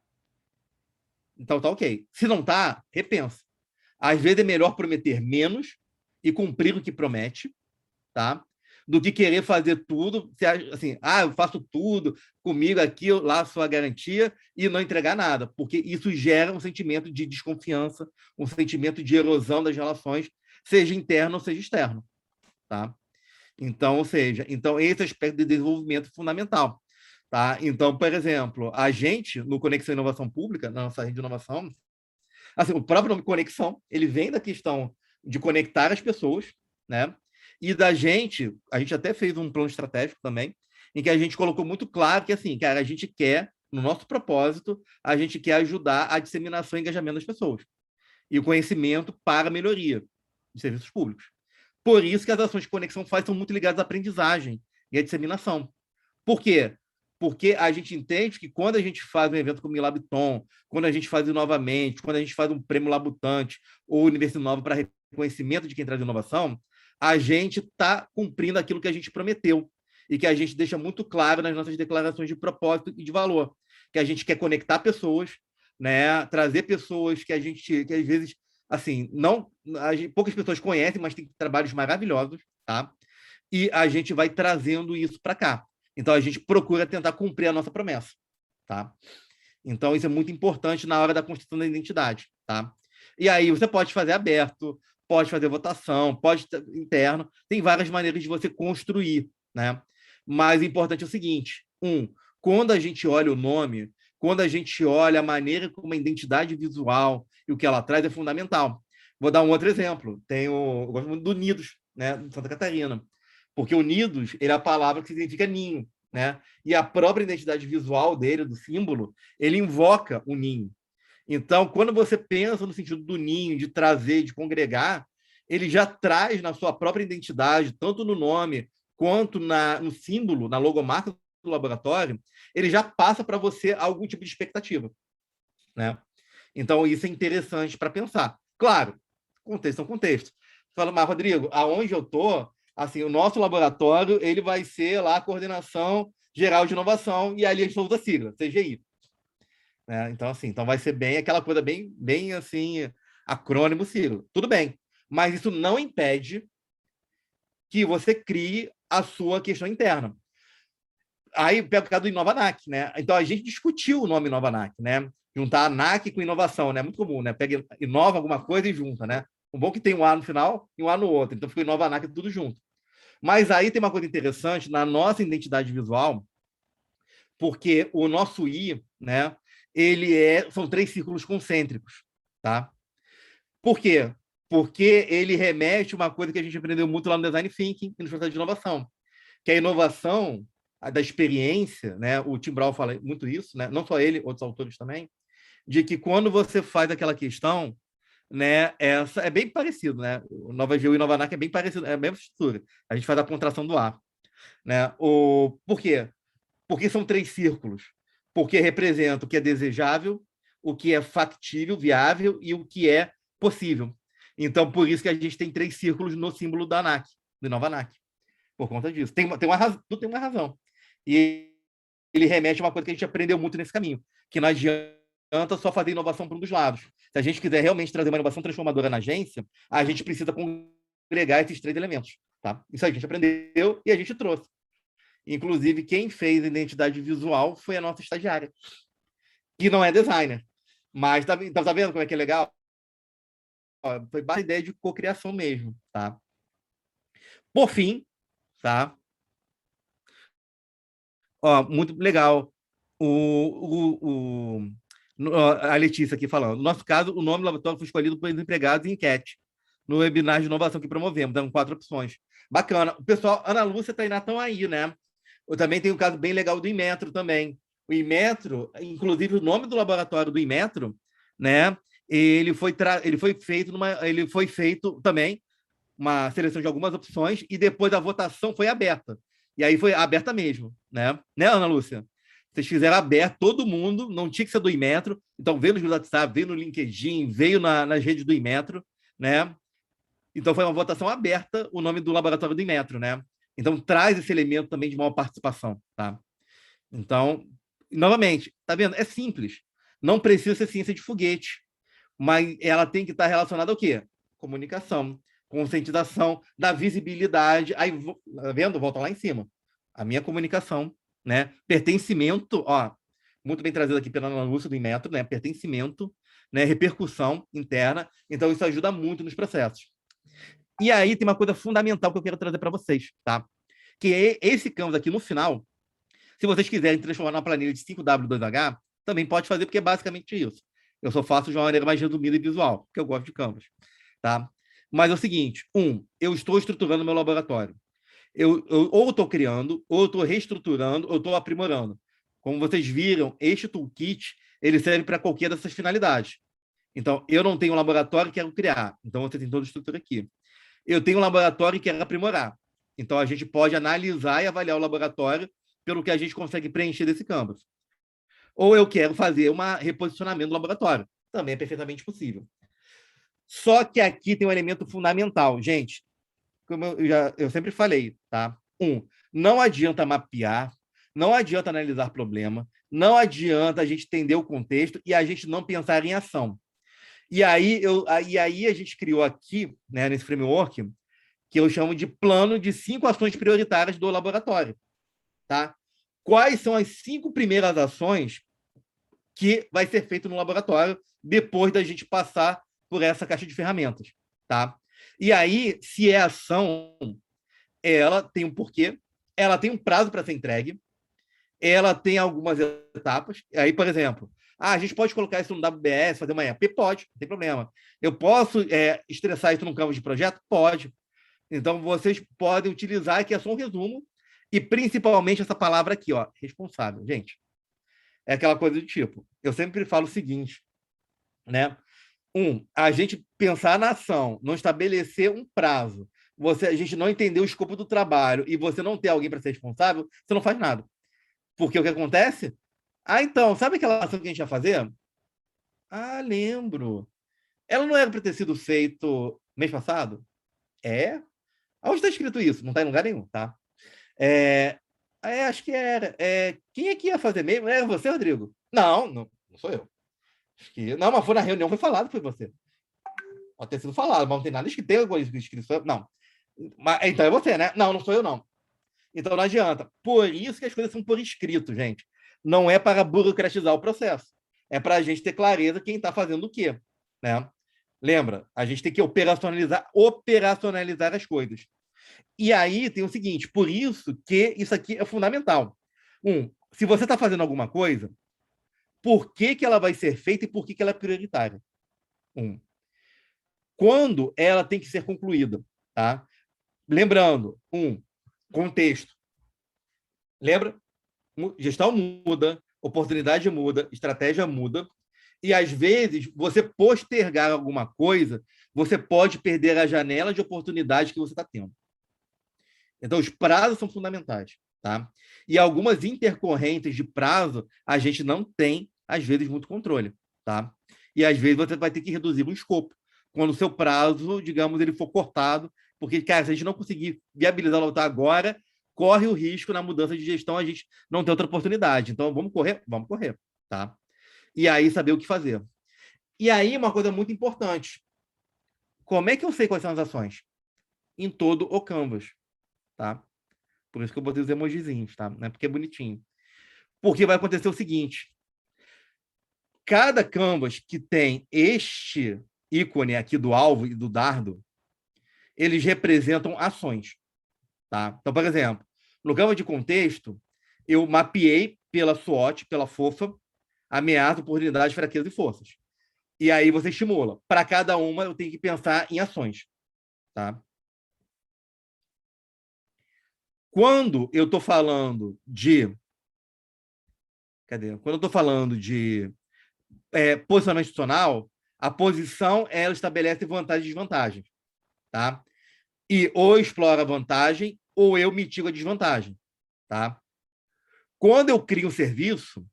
Então tá ok. Se não tá, repensa. Às vezes é melhor prometer menos e cumprir o que promete, tá? Do que querer fazer tudo, assim, eu faço tudo, comigo aqui, lá sua garantia, e não entregar nada, porque isso gera um sentimento de desconfiança, um sentimento de erosão das relações, seja interno ou seja externo, tá? Então, esse aspecto de desenvolvimento é fundamental, tá? Então, por exemplo, a gente, no Conexão Inovação Pública, na nossa rede de inovação, assim, o próprio nome Conexão, ele vem da questão de conectar as pessoas, né? E a gente até fez um plano estratégico também, em que a gente colocou muito claro que, assim, cara, a gente quer, no nosso propósito, a gente quer ajudar a disseminação e engajamento das pessoas e o conhecimento para a melhoria de serviços públicos. Por isso que as ações de conexão são muito ligadas à aprendizagem e à disseminação. Por quê? Porque a gente entende que quando a gente faz um evento como o Labiton, quando a gente faz Inovamente, quando a gente faz um prêmio Labutante ou Universidade Nova para reconhecimento de quem traz inovação, a gente está cumprindo aquilo que a gente prometeu. e que a gente deixa muito claro nas nossas declarações de propósito e de valor, que a gente quer conectar pessoas, né, trazer pessoas que que às vezes, assim, não, poucas pessoas conhecem, mas tem trabalhos maravilhosos, tá? E a gente vai trazendo isso para cá. Então a gente procura tentar cumprir a nossa promessa, tá? Então isso é muito importante na hora da construção da identidade, tá? E aí você pode fazer aberto, pode fazer votação, pode interno, tem várias maneiras de você construir, né? Mas o importante é o seguinte: quando a gente olha o nome, quando a gente olha a maneira como a identidade visual e o que ela traz é fundamental. Vou dar um outro exemplo. Eu gosto muito do Unidos, né, de Santa Catarina, porque Unidos ele é a palavra que significa ninho, né? E a própria identidade visual dele, do símbolo, ele invoca o ninho. Então, quando você pensa no sentido do ninho, de trazer, de congregar, ele já traz na sua própria identidade, tanto no nome quanto no símbolo, na logomarca do laboratório, ele já passa para você algum tipo de expectativa, né? Então, isso é interessante para pensar. Claro, contexto é um contexto. Você fala, mas, Rodrigo, aonde eu estou, assim, o nosso laboratório ele vai ser lá a Coordenação Geral de Inovação, e ali a gente usa a sigla, CGI. Né? Então, assim, então vai ser bem aquela coisa bem assim, acrônimo, sigla. Tudo bem, mas isso não impede que você crie a sua questão interna. Aí pega o caso do Inovanac, né? Então a gente discutiu o nome Inovanac, né? Juntar a NAC com inovação, né? Muito comum, né? Pega, inova alguma coisa e junta, né? O bom é que tem um A no final e um A no outro, então fica o Inovanac tudo junto. Mas aí tem uma coisa interessante na nossa identidade visual, porque o nosso I, né? São 3 círculos concêntricos, tá? Por quê? Porque ele remete a uma coisa que a gente aprendeu muito lá no Design Thinking e no processo de inovação, que a inovação da experiência, né? O Tim Brown fala muito isso, né? Não só ele, outros autores também, de que quando você faz aquela questão, né? Essa é bem parecido, né? O Nova Geo e Novanac é bem parecido, é a mesma estrutura. A gente faz a contração do A, né? Por quê? Porque são 3 círculos. Porque representa o que é desejável, o que é factível, viável e o que é possível. Então, por isso que a gente tem 3 círculos no símbolo da ANAC, do Novanac. Por conta disso. Tudo tem uma razão. E ele remete a uma coisa que a gente aprendeu muito nesse caminho, que não adianta só fazer inovação por um dos lados. Se a gente quiser realmente trazer uma inovação transformadora na agência, a gente precisa congregar esses 3 elementos. Tá? Isso a gente aprendeu e a gente trouxe. Inclusive, quem fez a identidade visual foi a nossa estagiária, que não é designer. Mas tá vendo como é que é legal? Foi base ideia de cocriação mesmo. Tá? Por fim, tá? Muito legal. A Letícia aqui falando. No nosso caso, o nome do laboratório foi escolhido pelos empregados em enquete, no webinar de inovação que promovemos, dando 4 opções. Bacana. O pessoal, Ana Lúcia e Tainá estão aí, né? Eu também tenho um caso bem legal do Inmetro também. O Inmetro, inclusive o nome do laboratório do Inmetro, né? Ele foi feito também uma seleção de algumas opções e depois a votação foi aberta. E aí foi aberta mesmo, né? Né, Ana Lúcia? Vocês fizeram aberto, todo mundo, não tinha que ser do Inmetro. Então veio no WhatsApp, veio no LinkedIn, veio nas redes do Inmetro, né? Então foi uma votação aberta o nome do laboratório do Inmetro, né? Então, traz esse elemento também de maior participação, tá? Então, novamente, tá vendo? É simples. Não precisa ser ciência de foguete, mas ela tem que estar relacionada ao quê? Comunicação, conscientização, da visibilidade. Aí, tá vendo? Volta lá em cima. A minha comunicação, né? Pertencimento, muito bem trazido aqui pela Ana Lúcia do Inmetro, né? Pertencimento, né? Repercussão interna. Então, isso ajuda muito nos processos. E aí tem uma coisa fundamental que eu quero trazer para vocês, tá? Que é esse canvas aqui no final, se vocês quiserem transformar numa planilha de 5W2H, também pode fazer, porque é basicamente isso. Eu só faço de uma maneira mais resumida e visual, porque eu gosto de canvas, tá? Mas é o seguinte, eu estou estruturando meu laboratório. Eu ou estou criando, ou estou reestruturando, ou estou aprimorando. Como vocês viram, este toolkit, ele serve para qualquer dessas finalidades. Então, eu não tenho um laboratório que quero criar. Então, você tem toda a estrutura aqui. Eu tenho um laboratório que quero aprimorar. Então, a gente pode analisar e avaliar o laboratório pelo que a gente consegue preencher desse canvas. Ou eu quero fazer um reposicionamento do laboratório. Também é perfeitamente possível. Só que aqui tem um elemento fundamental. Gente, como eu sempre falei, tá? não adianta mapear, não adianta analisar problema, não adianta a gente entender o contexto e a gente não pensar em ação. E aí a gente criou aqui, né, nesse framework, que eu chamo de plano de 5 ações prioritárias do laboratório. Tá? Quais são as 5 primeiras ações que vai ser feito no laboratório depois da gente passar por essa caixa de ferramentas? Tá? E aí, se é ação, ela tem um porquê, ela tem um prazo para ser entregue, ela tem algumas etapas. Aí, por exemplo, a gente pode colocar isso no WBS, fazer uma EP? Pode, não tem problema. Eu posso estressar isso num campo de projeto? Pode. Então, vocês podem utilizar, que é só um resumo, e principalmente essa palavra aqui, ó, responsável. Gente, é aquela coisa do tipo, eu sempre falo o seguinte, né? A gente pensar na ação, não estabelecer um prazo, a gente não entender o escopo do trabalho e você não ter alguém para ser responsável, você não faz nada. Porque o que acontece? Então, sabe aquela ação que a gente ia fazer? Lembro. Ela não era para ter sido feito mês passado? É? Onde está escrito isso? Não está em lugar nenhum, tá? Acho que era. Quem é que ia fazer mesmo? É você, Rodrigo? Não sou eu. Acho que... Não, mas foi na reunião, foi falado que foi você. Pode ter sido falado, mas não tem nada escrito. Tem alguma coisa escrito? Não. Mas, então é você, né? Não sou eu, não. Então não adianta. Por isso que as coisas são por escrito, gente. Não é para burocratizar o processo. É para a gente ter clareza quem está fazendo o quê. Né? Lembra? A gente tem que operacionalizar as coisas. E aí tem o seguinte, por isso que isso aqui é fundamental. Se você está fazendo alguma coisa, por que ela vai ser feita e por que ela é prioritária? Quando ela tem que ser concluída, tá? Lembrando, contexto. Lembra? Gestão muda, oportunidade muda, estratégia muda, e às vezes você postergar alguma coisa, você pode perder a janela de oportunidade que você está tendo. Então, os prazos são fundamentais, tá? E algumas intercorrentes de prazo, a gente não tem, às vezes, muito controle, tá? E, às vezes, você vai ter que reduzir o escopo, quando o seu prazo, digamos, ele for cortado, porque, cara, se a gente não conseguir viabilizar o lutar agora, corre o risco, na mudança de gestão, a gente não ter outra oportunidade. Então, vamos correr? Vamos correr, tá? E aí, saber o que fazer. E aí, uma coisa muito importante. Como é que eu sei quais são as ações? Em todo o Canvas. Tá? Por isso que eu botei os emojizinhos, tá? Não é porque é bonitinho. Porque vai acontecer o seguinte: cada canvas que tem este ícone aqui do alvo e do dardo, eles representam ações, tá? Então, por exemplo, no canvas de contexto, eu mapeei pela SWOT, pela FOFA, ameaça, oportunidades, fraquezas e forças. E aí você estimula. Para cada uma, eu tenho que pensar em ações, tá? Quando eu estou falando de... Quando eu estou falando de posicionamento institucional, a posição, ela estabelece vantagens e desvantagens. Tá? E ou explora a vantagem, ou eu mitigo a desvantagem. Tá? Quando eu crio um serviço,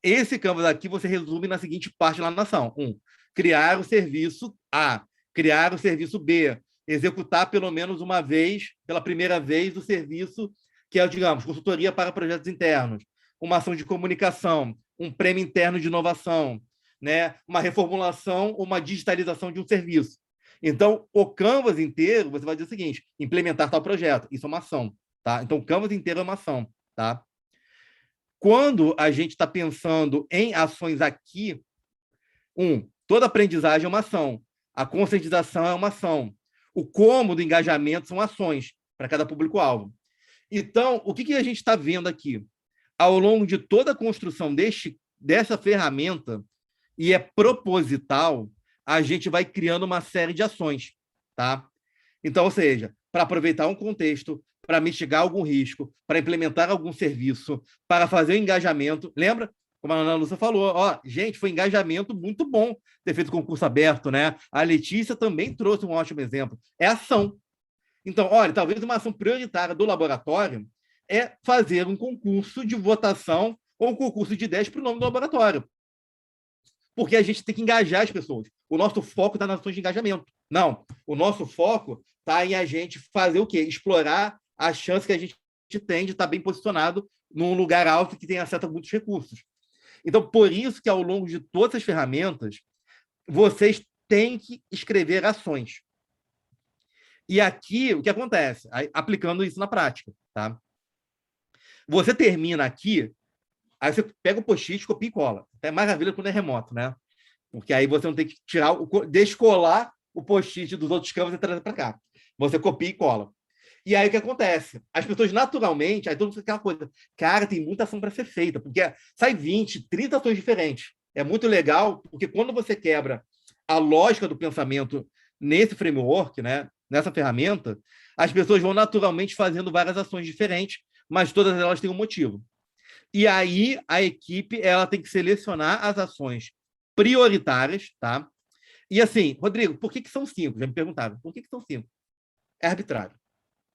esse canvas aqui você resume na seguinte parte lá na ação. Criar o serviço A. Criar o serviço B. Executar pelo menos uma vez, pela primeira vez, o serviço que é, digamos, consultoria para projetos internos, uma ação de comunicação, um prêmio interno de inovação, né? Uma reformulação, uma digitalização de um serviço. Então, o Canvas inteiro, você vai dizer o seguinte: implementar tal projeto. Isso é uma ação. Tá? Então, o Canvas inteiro é uma ação. Tá? Quando a gente está pensando em ações aqui, toda aprendizagem é uma ação. A conscientização é uma ação. O como do engajamento são ações para cada público-alvo. Então, o que a gente está vendo aqui? Ao longo de toda a construção dessa ferramenta, e é proposital, a gente vai criando uma série de ações. Tá? Então, ou seja, para aproveitar um contexto, para mitigar algum risco, para implementar algum serviço, para fazer o engajamento. Lembra? Como a Ana Lúcia falou, gente, foi engajamento muito bom ter feito concurso aberto, né? A Letícia também trouxe um ótimo exemplo. É ação. Então, olha, talvez uma ação prioritária do laboratório é fazer um concurso de votação ou um concurso de ideias para o nome do laboratório. Porque a gente tem que engajar as pessoas. O nosso foco está nas ações de engajamento. Não, o nosso foco está em a gente fazer o quê? Explorar a chance que a gente tem de estar bem posicionado num lugar alto que tem acesso a muitos recursos. Então, por isso que ao longo de todas as ferramentas, vocês têm que escrever ações. E aqui, o que acontece? Aplicando isso na prática, tá? Você termina aqui, aí você pega o post-it, copia e cola. É maravilha quando é remoto, né? Porque aí você não tem que tirar, descolar o post-it dos outros campos e trazer para cá. Você copia e cola. E aí o que acontece? As pessoas naturalmente, aí todo mundo fica aquela coisa, cara, tem muita ação para ser feita, porque sai 20, 30 ações diferentes. É muito legal, porque quando você quebra a lógica do pensamento nesse framework, né, nessa ferramenta, as pessoas vão naturalmente fazendo várias ações diferentes, mas todas elas têm um motivo. E aí a equipe ela tem que selecionar as ações prioritárias, tá? E assim, Rodrigo, por que são 5? Já me perguntaram, por que são 5? É arbitrário,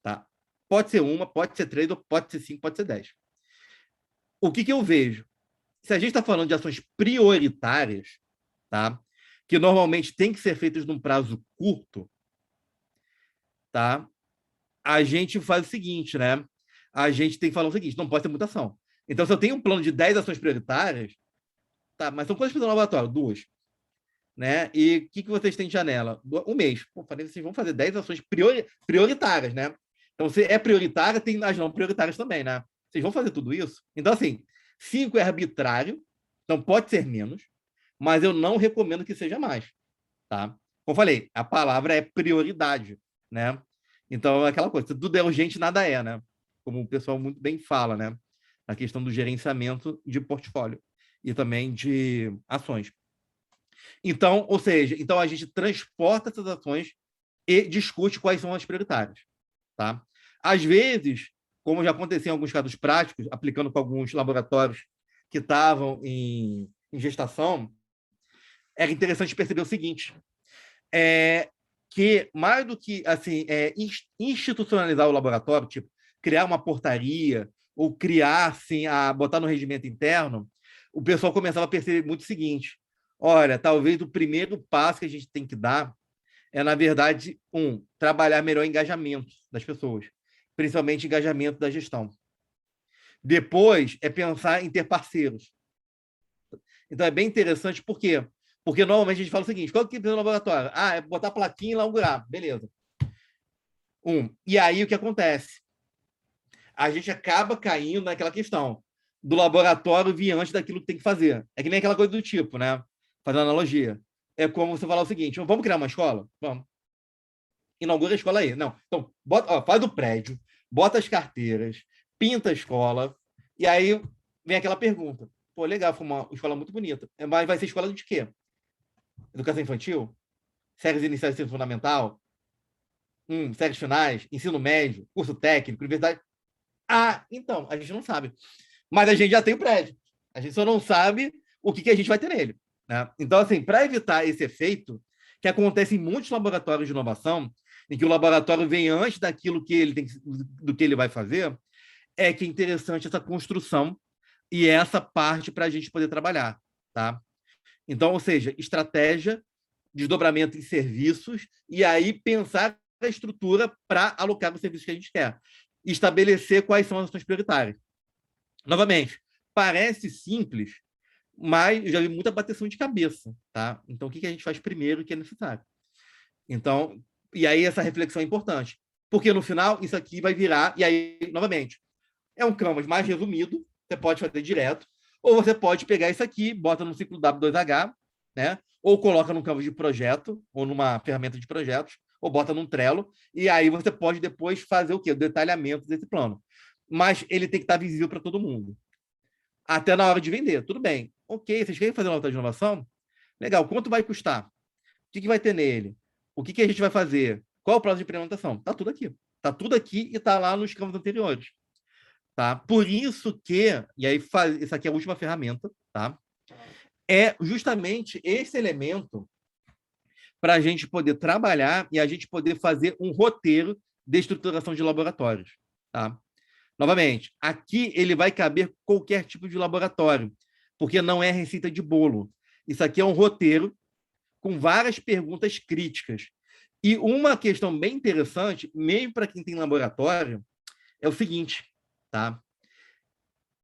tá? Pode ser uma, pode ser 3, ou pode ser 5, pode ser 10. O que eu vejo? Se a gente está falando de ações prioritárias, tá? Que normalmente tem que ser feitas num prazo curto, tá? A gente faz o seguinte, né? A gente tem que falar o seguinte, não pode ter muita ação. Então, se eu tenho um plano de 10 ações prioritárias, tá, mas são quantas pessoas no laboratório? 2. Né? E o que vocês têm de janela? Um mês. Pô, falei, vocês vão fazer 10 ações prioritárias, né? Então, se é prioritária, tem as não prioritárias também, né? Vocês vão fazer tudo isso? Então, assim, 5 é arbitrário, então pode ser menos, mas eu não recomendo que seja mais, tá? Como eu falei, a palavra é prioridade, né? Então, é aquela coisa, tudo é urgente, nada é, né? Como o pessoal muito bem fala, né? A questão do gerenciamento de portfólio e também de ações. Então, ou seja, então a gente transporta essas ações e discute quais são as prioritárias, tá? Às vezes, como já aconteceu em alguns casos práticos, aplicando com alguns laboratórios que estavam em gestação, era interessante perceber o seguinte, que mais do que assim, institucionalizar o laboratório, tipo, criar uma portaria ou criar, assim, botar no regimento interno, o pessoal começava a perceber muito o seguinte, olha, talvez o primeiro passo que a gente tem que dar é, na verdade, trabalhar melhor o engajamento das pessoas, principalmente engajamento da gestão. Depois, é pensar em ter parceiros. Então, é bem interessante, por quê? Porque, normalmente, a gente fala o seguinte, qual que é o laboratório? É botar plaquinha e inaugurar. Beleza. E aí, o que acontece? A gente acaba caindo naquela questão do laboratório vir antes daquilo que tem que fazer. É que nem aquela coisa do tipo, né? Fazendo analogia. É como você falar o seguinte, vamos criar uma escola? Vamos. Inaugura a escola aí. Não. Então, faz o prédio, bota as carteiras, pinta a escola, e aí vem aquela pergunta. Pô, legal, foi uma escola muito bonita. Mas vai ser escola de quê? Educação infantil? Séries iniciais de ensino fundamental? Séries finais? Ensino médio? Curso técnico? Universidade? Então, a gente não sabe. Mas a gente já tem o prédio. A gente só não sabe o que a gente vai ter nele. Né? Então, assim, para evitar esse efeito, que acontece em muitos laboratórios de inovação, em que o laboratório vem antes daquilo que ele do que ele vai fazer, é que é interessante essa construção e essa parte para a gente poder trabalhar. Tá? Então, ou seja, estratégia, desdobramento em serviços, e aí pensar a estrutura para alocar os serviços que a gente quer. Estabelecer quais são as ações prioritárias. Novamente, parece simples, mas eu já vi muita bateção de cabeça, tá? Então, o que a gente faz primeiro que é necessário? Então, e aí essa reflexão é importante, porque no final isso aqui vai virar, e aí, novamente, é um Canvas mais resumido, você pode fazer direto, ou você pode pegar isso aqui, bota no ciclo W2H, né? Ou coloca num Canvas de projeto, ou numa ferramenta de projetos, ou bota num Trello, e aí você pode depois fazer o quê? O detalhamento desse plano. Mas ele tem que estar visível para todo mundo. Até na hora de vender. Tudo bem. Ok, vocês querem fazer uma nota de inovação? Legal. Quanto vai custar? O que vai ter nele? O que a gente vai fazer? Qual é o prazo de implementação? Está tudo aqui. Está tudo aqui e está lá nos campos anteriores. Tá? Por isso que, e aí isso aqui é a última ferramenta, tá? É justamente esse elemento para a gente poder trabalhar e a gente poder fazer um roteiro de estruturação de laboratórios. Tá? Novamente, aqui ele vai caber qualquer tipo de laboratório, porque não é receita de bolo. Isso aqui é um roteiro com várias perguntas críticas. E uma questão bem interessante, mesmo para quem tem laboratório, é o seguinte, tá?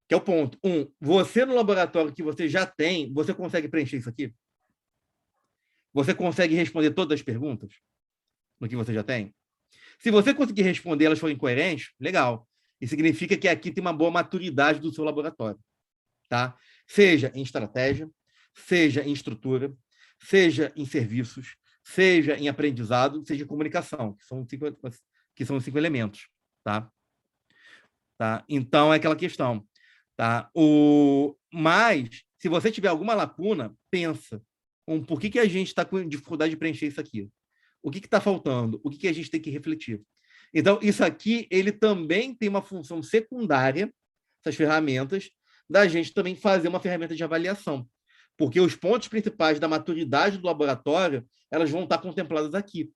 Que é o ponto. Você no laboratório que você já tem, você consegue preencher isso aqui? Você consegue responder todas as perguntas no que você já tem? Se você conseguir responder, elas forem coerentes, legal. Isso significa que aqui tem uma boa maturidade do seu laboratório, tá? Seja em estratégia, seja em estrutura, seja em serviços, seja em aprendizado, seja em comunicação, que são os 5 elementos, tá? Então, é aquela questão, tá? Mas, se você tiver alguma lacuna, pensa, por que a gente está com dificuldade de preencher isso aqui? O que está faltando? O que a gente tem que refletir? Então, isso aqui, ele também tem uma função secundária, essas ferramentas, da gente também fazer uma ferramenta de avaliação. Porque os pontos principais da maturidade do laboratório, elas vão estar contempladas aqui,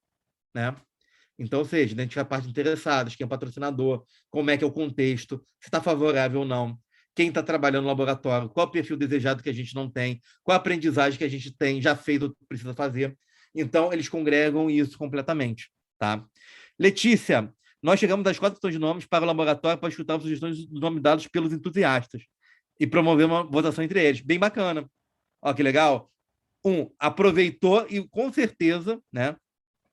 né? Então, ou seja, identificar a parte interessadas, quem é o patrocinador, como é que é o contexto, se está favorável ou não, quem está trabalhando no laboratório, qual é o perfil desejado que a gente não tem, qual a aprendizagem que a gente tem, já fez ou precisa fazer. Então, eles congregam isso completamente, tá? Letícia, nós chegamos às 4 opções de nomes para o laboratório para escutar as sugestões do nome dados pelos entusiastas e promover uma votação entre eles. Bem bacana. Ó, que legal. Aproveitou e com certeza, né?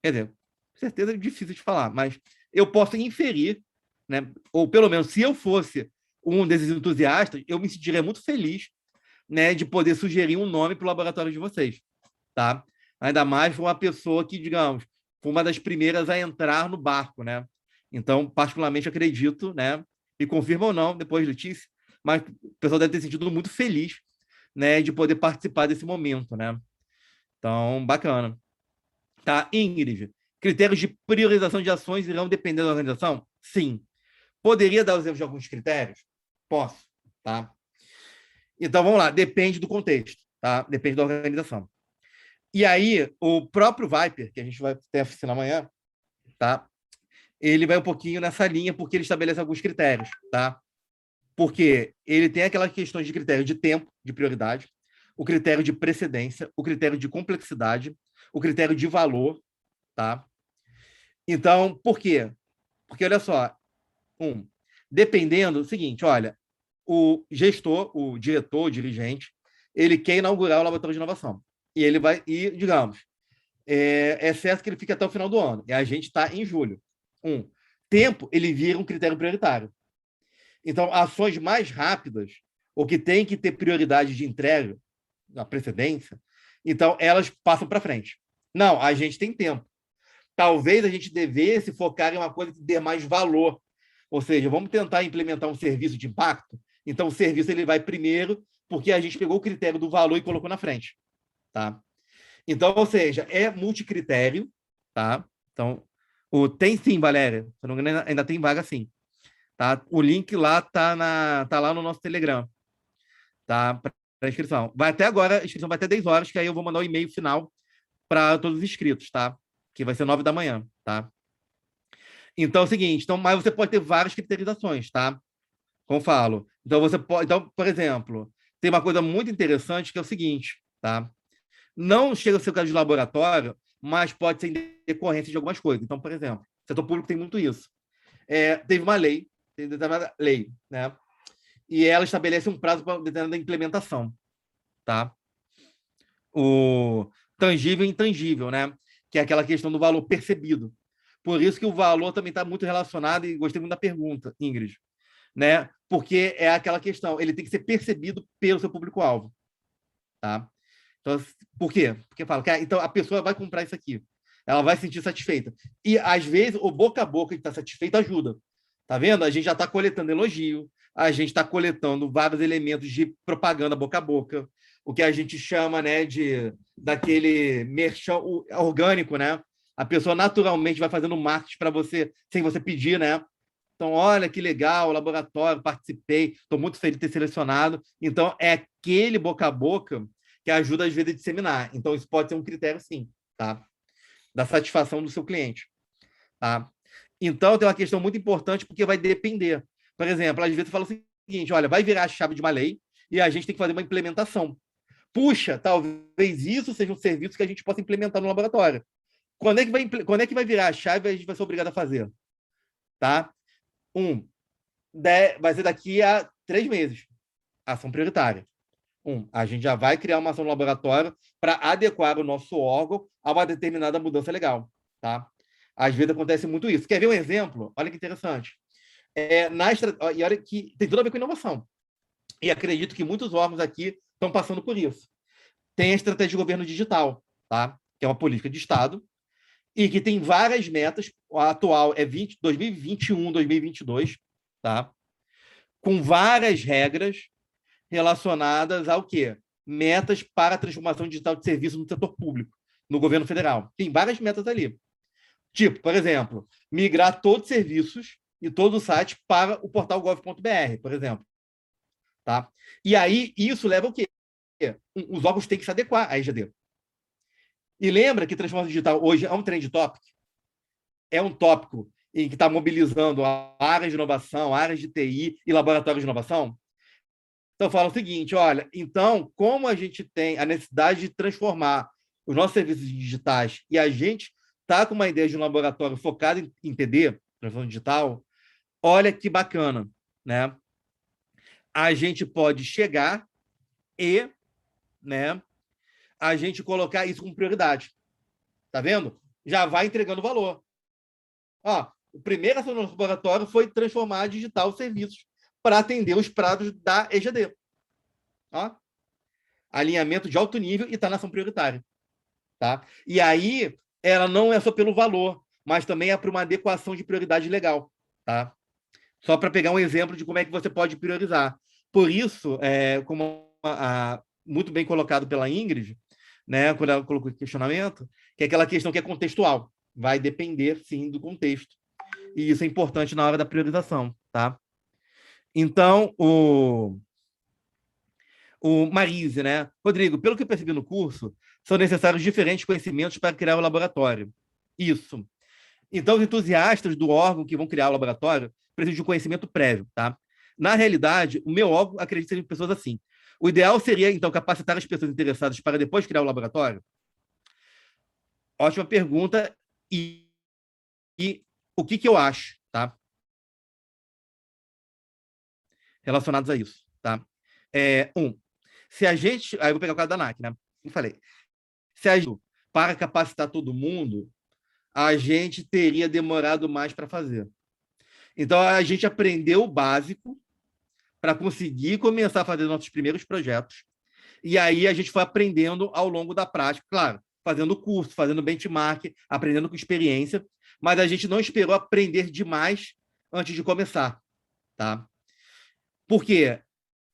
Quer dizer, certeza é difícil de falar, mas eu posso inferir, né? Ou pelo menos, se eu fosse um desses entusiastas, eu me sentiria muito feliz, né, de poder sugerir um nome para o laboratório de vocês, tá? Ainda mais uma pessoa que, digamos, foi uma das primeiras a entrar no barco, né? Então, particularmente, acredito, né? E confirma ou não, depois, Letícia, mas o pessoal deve ter sentido muito feliz, né, de poder participar desse momento, né? Então, bacana. Tá, Ingrid, critérios de priorização de ações irão depender da organização? Sim. Poderia dar os exemplos de alguns critérios? Posso, tá? Então, vamos lá, depende do contexto, tá? Depende da organização. E aí, o próprio Viper, que a gente vai ter a oficina amanhã, tá? Ele vai um pouquinho nessa linha, porque ele estabelece alguns critérios, tá? Porque ele tem aquelas questões de critério de tempo, de prioridade, o critério de precedência, o critério de complexidade, o critério de valor, tá? Então, por quê? Porque, olha só, dependendo do seguinte, olha, o gestor, o diretor, o dirigente, ele quer inaugurar o laboratório de inovação. E ele vai, digamos, é certo que ele fica até o final do ano. E a gente está em julho. Tempo, ele vira um critério prioritário. Então, ações mais rápidas, ou que têm que ter prioridade de entrega, na precedência, então elas passam para frente. Não, a gente tem tempo. Talvez a gente devesse focar em uma coisa que dê mais valor. Ou seja, vamos tentar implementar um serviço de impacto. Então, o serviço ele vai primeiro, porque a gente pegou o critério do valor e colocou na frente. Tá? Então, ou seja, é multicritério. Tá? Então, tem sim, Valéria. Se não me engano, ainda tem vaga sim. Tá? O link lá tá lá no nosso Telegram. Tá? Para inscrição. Vai até agora, a inscrição vai até 10 horas, que aí eu vou mandar o e-mail final para todos os inscritos, tá? Que vai ser 9 da manhã, tá? Então é o seguinte, mas você pode ter várias criterizações, tá? Como eu falo. Então você pode, por exemplo, tem uma coisa muito interessante que é o seguinte, tá? Não chega a ser o caso de laboratório, mas pode ser em decorrência de algumas coisas. Então, por exemplo, o setor público tem muito isso. Teve uma lei, né? E ela estabelece um prazo para determinada implementação, tá? O tangível e intangível, né? Que é aquela questão do valor percebido. Por isso que o valor também está muito relacionado, e gostei muito da pergunta, Ingrid, né? Porque é aquela questão, ele tem que ser percebido pelo seu público-alvo, tá? Então, por quê? Porque fala, então a pessoa vai comprar isso aqui, ela vai se sentir satisfeita. E, às vezes, o boca a boca de estar satisfeito ajuda. Tá vendo? A gente já está coletando elogio, a gente está coletando vários elementos de propaganda boca a boca, o que a gente chama, né, daquele merchan orgânico, né? A pessoa naturalmente vai fazendo marketing para você, sem você pedir, né? Então, olha que legal, laboratório, participei, estou muito feliz de ter selecionado. Então, é aquele boca a boca que ajuda, às vezes, a disseminar. Então, isso pode ser um critério, sim, tá? Da satisfação do seu cliente, tá? Então, tem uma questão muito importante, porque vai depender. Por exemplo, às vezes, eu falo o seguinte, olha, vai virar a chave de uma lei e a gente tem que fazer uma implementação. Puxa, talvez isso seja um serviço que a gente possa implementar no laboratório. Quando é que vai virar a chave e a gente vai ser obrigado a fazer? Tá? vai ser daqui a 3 meses. Ação prioritária. A gente já vai criar uma ação no laboratório para adequar o nosso órgão a uma determinada mudança legal. Tá? Às vezes acontece muito isso. Quer ver um exemplo? Olha que interessante. E olha que tem tudo a ver com inovação. E acredito que muitos órgãos aqui estão passando por isso. Tem a estratégia de governo digital, tá? Que é uma política de Estado, e que tem várias metas. A atual é 2021, 2022, tá? Com várias regras relacionadas ao quê? Metas para a transformação digital de serviços no setor público, no governo federal. Tem várias metas ali. Tipo, por exemplo, migrar todos os serviços e todo o site para o portal gov.br, por exemplo. Tá? E aí, isso leva ao quê? Os órgãos têm que se adequar à EGD. E lembra que transformação digital hoje é um trend topic? É um tópico em que está mobilizando áreas de inovação, áreas de TI e laboratórios de inovação? Então, fala o seguinte, olha, então, como a gente tem a necessidade de transformar os nossos serviços digitais e a gente está com uma ideia de um laboratório focado em TD, transformação digital, olha que bacana, né? A gente pode chegar e, né, a gente colocar isso como prioridade. Tá vendo? Já vai entregando valor. Ó, a primeira ação do nosso laboratório foi transformar digital os serviços para atender os prazos da EGD. Ó, alinhamento de alto nível e está na ação prioritária. Tá? E aí, ela não é só pelo valor, mas também é para uma adequação de prioridade legal. Tá? Só para pegar um exemplo de como é que você pode priorizar. Por isso, como muito bem colocado pela Ingrid, né, quando ela colocou o questionamento, que é aquela questão que é contextual. Vai depender, sim, do contexto. E isso é importante na hora da priorização. Tá? Então, o Marise, né? Rodrigo, pelo que eu percebi no curso, são necessários diferentes conhecimentos para criar o laboratório. Isso. Então, os entusiastas do órgão que vão criar o laboratório precisam de um conhecimento prévio, tá? Na realidade, o meu órgão acredita em pessoas assim. O ideal seria, então, capacitar as pessoas interessadas para depois criar o laboratório? Ótima pergunta. E o que eu acho, tá? Relacionados a isso, tá? Se a gente... Aí eu vou pegar o caso da ANAC, né? Eu falei. Se a gente, para capacitar todo mundo, a gente teria demorado mais para fazer. Então, a gente aprendeu o básico para conseguir começar a fazer nossos primeiros projetos. E aí a gente foi aprendendo ao longo da prática, claro, fazendo curso, fazendo benchmark, aprendendo com experiência, mas a gente não esperou aprender demais antes de começar. Tá? Porque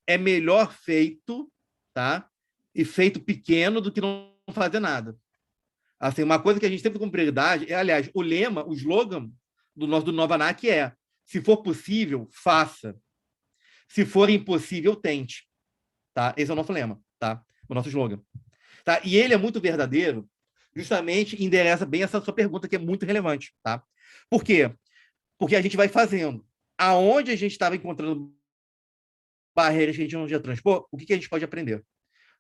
é melhor feito, tá? E feito pequeno do que não fazer nada. Assim, uma coisa que a gente sempre tem como prioridade aliás, o lema, o slogan do Nova ANAC é: se for possível, faça. Se for impossível, tente. Tá? Esse é o nosso lema, tá? O nosso slogan. Tá? E ele é muito verdadeiro, justamente endereça bem essa sua pergunta, que é muito relevante. Tá? Por quê? Porque a gente vai fazendo. Aonde a gente estava encontrando barreiras que a gente não podia transpor, o que a gente pode aprender?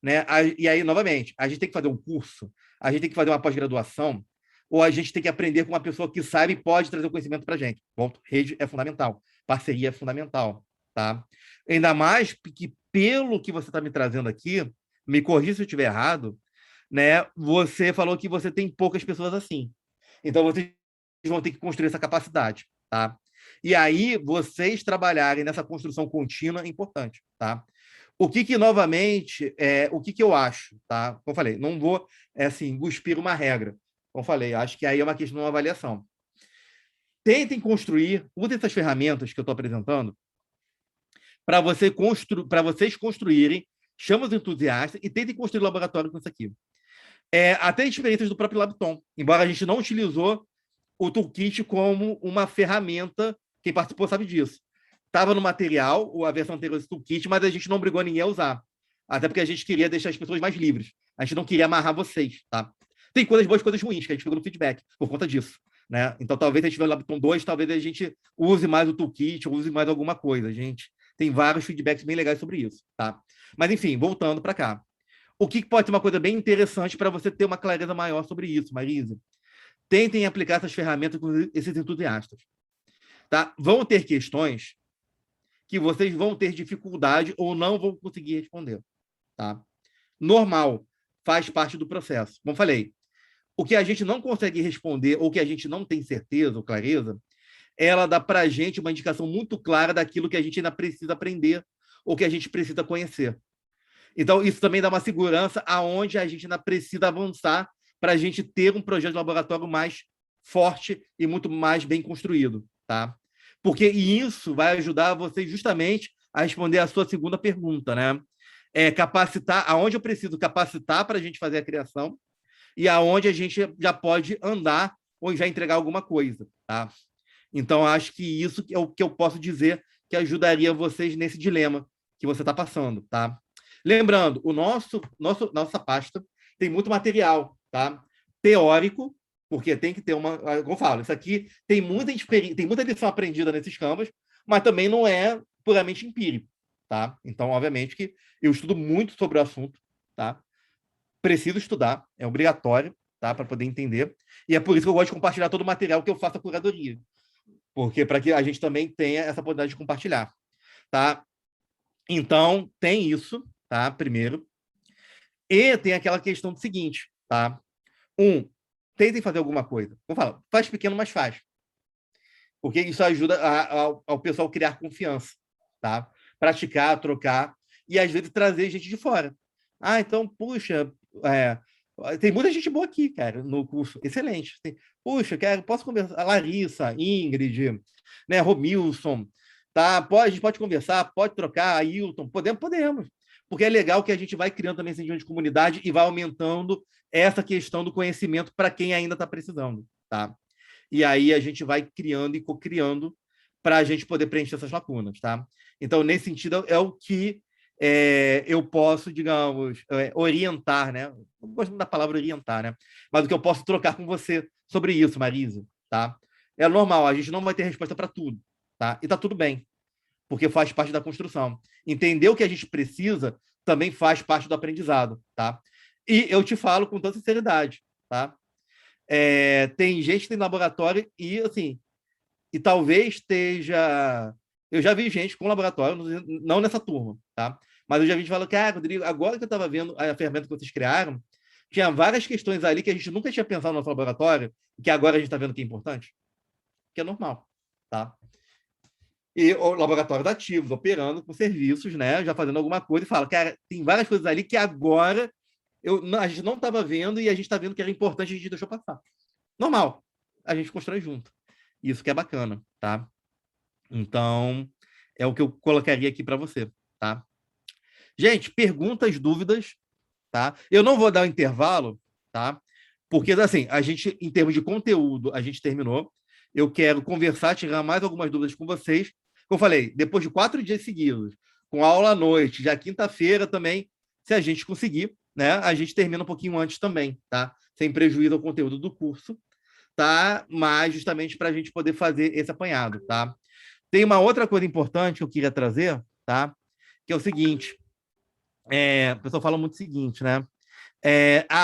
Né? E aí, novamente, a gente tem que fazer um curso, a gente tem que fazer uma pós-graduação, ou a gente tem que aprender com uma pessoa que sabe e pode trazer o conhecimento para a gente. Ponto. Rede é fundamental. Parceria é fundamental. Tá? Ainda mais que, pelo que você está me trazendo aqui, me corrija se eu estiver errado, né? Você falou que você tem poucas pessoas assim. Então, vocês vão ter que construir essa capacidade. Tá? E aí, vocês trabalharem nessa construção contínua é importante. Tá? O que novamente, o que eu acho? Tá? Como eu falei, não vou assim, cuspir uma regra. Como eu falei, acho que aí é uma questão de uma avaliação. Tentem construir, usem essas ferramentas que eu estou apresentando, para vocês construírem, chama os entusiastas e tentem construir laboratório com isso aqui. Até experiências do próprio Labton, embora a gente não utilizou o Toolkit como uma ferramenta, quem participou sabe disso. Estava no material, a versão anterior do Toolkit, mas a gente não obrigou ninguém a usar. Até porque a gente queria deixar as pessoas mais livres. A gente não queria amarrar vocês, tá? Tem coisas boas e coisas ruins, que a gente pegou no feedback, por conta disso. Né? Então, talvez, se a gente tiver o Labton 2, talvez a gente use mais o Toolkit, use mais alguma coisa, gente. Tem vários feedbacks bem legais sobre isso, tá? Mas, enfim, voltando para cá. O que pode ser uma coisa bem interessante para você ter uma clareza maior sobre isso, Marisa? Tentem aplicar essas ferramentas com esses entusiastas. Tá? Vão ter questões que vocês vão ter dificuldade ou não vão conseguir responder, tá? Normal, faz parte do processo. Como falei, o que a gente não consegue responder ou que a gente não tem certeza ou clareza, ela dá para a gente uma indicação muito clara daquilo que a gente ainda precisa aprender ou que a gente precisa conhecer. Então, isso também dá uma segurança aonde a gente ainda precisa avançar para a gente ter um projeto de laboratório mais forte e muito mais bem construído, tá? Porque isso vai ajudar vocês justamente a responder a sua segunda pergunta, né? Capacitar, aonde eu preciso capacitar para a gente fazer a criação e aonde a gente já pode andar ou já entregar alguma coisa, tá? Então, acho que isso é o que eu posso dizer que ajudaria vocês nesse dilema que você está passando, tá? Lembrando, nossa pasta tem muito material, tá? Teórico, porque tem que ter uma... Como eu falo, isso aqui tem muita lição aprendida nesses campos, mas também não é puramente empírico, tá? Então, obviamente que eu estudo muito sobre o assunto, tá? Preciso estudar, é obrigatório, tá? Para poder entender. E é por isso que eu gosto de compartilhar todo o material que eu faço a curadoria. Porque para que a gente também tenha essa oportunidade de compartilhar, tá? Então, tem isso, tá? Primeiro. E tem aquela questão do seguinte, tá? Tentem fazer alguma coisa. Vamos falar, faz pequeno, mas faz. Porque isso ajuda ao pessoal criar confiança, tá? Praticar, trocar e, às vezes, trazer gente de fora. Então, puxa, tem muita gente boa aqui, cara, no curso. Excelente. Puxa, posso conversar? A Larissa, Ingrid, né, Romilson, tá? A gente pode conversar, pode trocar, Ailton, podemos. Porque é legal que a gente vai criando também sentimento de comunidade e vai aumentando essa questão do conhecimento para quem ainda está precisando, tá? E aí a gente vai criando e co-criando para a gente poder preencher essas lacunas, tá? Então, nesse sentido, é o que eu posso, digamos, orientar, né? Não gosto da palavra orientar, né? Mas o que eu posso trocar com você sobre isso, Marisa, tá? É normal, a gente não vai ter resposta para tudo, tá? E tá tudo bem, porque faz parte da construção. Entender o que a gente precisa também faz parte do aprendizado, tá? E eu te falo com toda sinceridade, tá? Tem gente que tem laboratório e, assim, e talvez esteja... Eu já vi gente com laboratório, não nessa turma, tá? Mas eu já vi gente falando que, Rodrigo, agora que eu estava vendo a ferramenta que vocês criaram, tinha várias questões ali que a gente nunca tinha pensado no nosso laboratório, e que agora a gente está vendo que é importante. Que é normal, tá? E o laboratório da Ativos, operando com serviços, né? Já fazendo alguma coisa, e fala, cara, tem várias coisas ali que agora a gente não estava vendo e a gente está vendo que era importante e a gente deixou passar. Normal. A gente constrói junto. Isso que é bacana, tá? Então, é o que eu colocaria aqui para você, tá? Gente, perguntas, dúvidas, tá? Eu não vou dar o intervalo, tá? Porque, assim, a gente, em termos de conteúdo, a gente terminou. Eu quero conversar, tirar mais algumas dúvidas com vocês. Como eu falei, depois de 4 dias seguidos, com aula à noite, já quinta-feira também, se a gente conseguir, né? A gente termina um pouquinho antes também, tá? Sem prejuízo ao conteúdo do curso, tá? Mas justamente para a gente poder fazer esse apanhado, tá? Tem uma outra coisa importante que eu queria trazer, tá? Que é o seguinte, o pessoal fala muito o seguinte, né?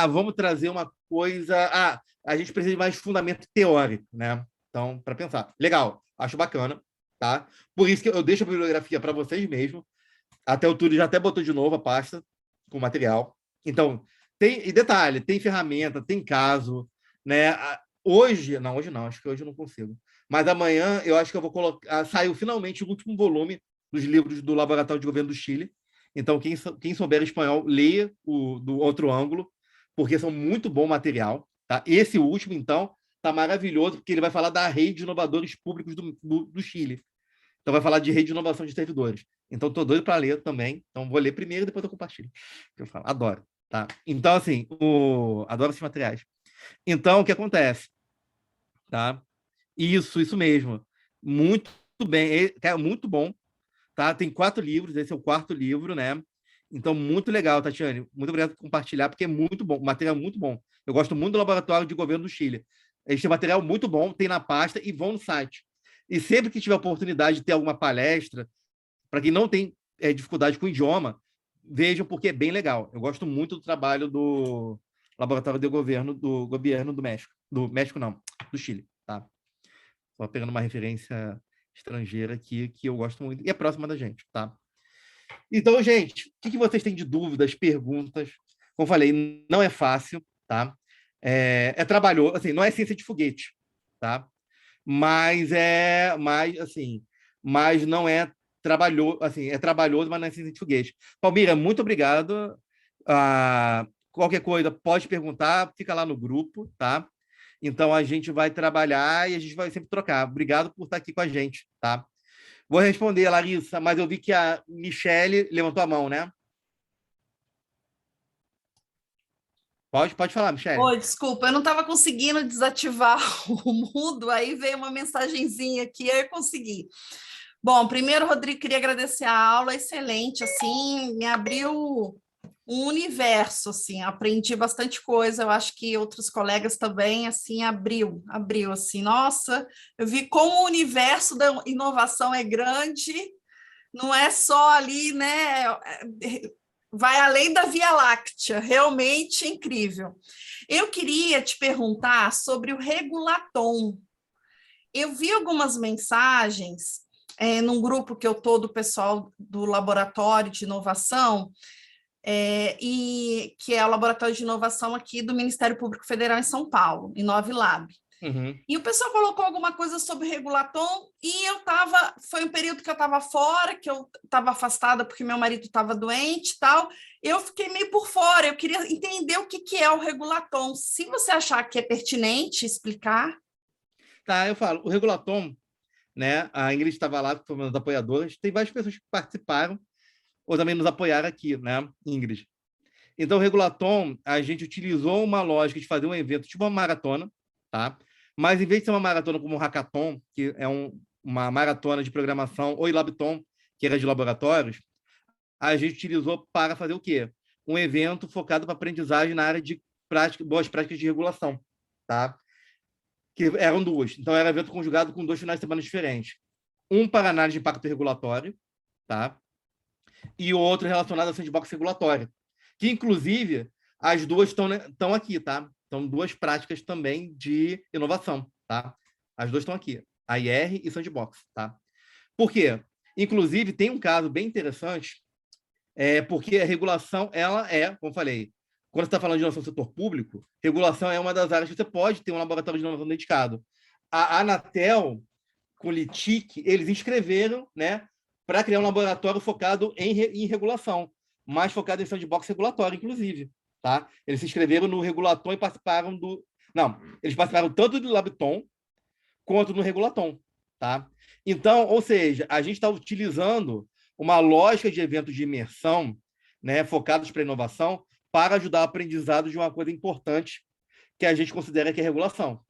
Vamos trazer uma coisa... a gente precisa de mais fundamento teórico, né? Então, para pensar. Legal, acho bacana, tá? Por isso que eu deixo a bibliografia para vocês mesmos. Até o Túlio já até botou de novo a pasta com material. Então, e detalhe, tem ferramenta, tem caso, né? Hoje não, acho que hoje eu não consigo. Mas amanhã eu acho que eu vou colocar... Saiu finalmente o último volume dos livros do Laboratório de Governo do Chile. Então, quem souber espanhol, leia o do Outro Ângulo, porque são muito bom material. Tá? Esse último, então, tá maravilhoso, porque ele vai falar da rede de inovadores públicos do Chile. Então, vai falar de rede de inovação de servidores. Então, estou doido para ler também. Então, vou ler primeiro e depois eu compartilho. Eu falo, adoro. Tá? Então, assim, adoro esses materiais. Então, o que acontece? Tá? Isso mesmo. Muito bem. É muito bom. Tá? Tem 4 livros, esse é o 4º livro, né? Então, muito legal, Tatiane. Muito obrigado por compartilhar, porque é muito bom. O material é muito bom. Eu gosto muito do Laboratório de Governo do Chile. Este material muito bom, tem na pasta e vão no site. E sempre que tiver oportunidade de ter alguma palestra, para quem não tem dificuldade com o idioma, vejam, porque é bem legal. Eu gosto muito do trabalho do Laboratório de Governo do México. Do México, não, do Chile, tá? Só pegando uma referência estrangeira aqui, que eu gosto muito, e é próxima da gente, tá? Então, gente, o que vocês têm de dúvidas, perguntas? Como eu falei, não é fácil, tá? É trabalhoso, assim, não é ciência de foguete, tá? Mas não é trabalhoso, assim, é trabalhoso, mas não é ciência de foguete. Palmira, muito obrigado. Qualquer coisa, pode perguntar, fica lá no grupo, tá? Então, a gente vai trabalhar e a gente vai sempre trocar. Obrigado por estar aqui com a gente, tá? Vou responder, Larissa, mas eu vi que a Michele levantou a mão, né? Pode falar, Michele. Oi, desculpa, eu não estava conseguindo desativar o mudo, aí veio uma mensagenzinha aqui, aí eu consegui. Bom, primeiro, Rodrigo, queria agradecer a aula, excelente, assim, me abriu um universo, assim, aprendi bastante coisa, eu acho que outros colegas também, assim, abriu, assim, nossa, eu vi como o universo da inovação é grande, não é só ali, né, vai além da Via Láctea, realmente incrível. Eu queria te perguntar sobre o Regulatom. Eu vi algumas mensagens num grupo que eu estou do pessoal do Laboratório de Inovação, e que é o Laboratório de Inovação aqui do Ministério Público Federal em São Paulo, Inovilab. Uhum. E o pessoal colocou alguma coisa sobre Regulatom e foi um período que eu estava fora, que eu estava afastada porque meu marido estava doente e tal. Eu fiquei meio por fora, eu queria entender o que é o Regulatom. Se você achar que é pertinente explicar. Tá, eu falo. O Regulatom, né? A Ingrid estava lá, foi uma das apoiadoras. Tem várias pessoas que participaram ou também nos apoiaram aqui, né, Ingrid? Então, o Regulatom, a gente utilizou uma lógica de fazer um evento tipo uma maratona, tá? Mas, em vez de ser uma maratona como um hackathon, que é uma maratona de programação, ou Labton, que era de laboratórios, a gente utilizou para fazer o quê? Um evento focado para aprendizagem na área de boas práticas de regulação, tá? Que eram duas. Então, era evento conjugado com 2 finais de semana diferentes. Um para análise de impacto regulatório, tá? E o outro relacionado à sandbox regulatória, que, inclusive, as duas estão aqui, tá? São 2 práticas também de inovação, tá? As 2 estão aqui, a IR e Sandbox, tá? Por quê? Inclusive, tem um caso bem interessante, porque a regulação, ela como eu falei, quando você está falando de inovação no setor público, regulação é uma das áreas que você pode ter um laboratório de inovação dedicado. A Anatel, com o LITIC, eles inscreveram, né, para criar um laboratório focado em regulação, mais focado em sandbox regulatório, inclusive. Tá? Eles se inscreveram no Regulatom e participaram do... Não, eles participaram tanto do Labton quanto no Regulatom. Tá? Então, ou seja, a gente está utilizando uma lógica de eventos de imersão, né, focados para inovação, para ajudar o aprendizado de uma coisa importante que a gente considera que é regulação.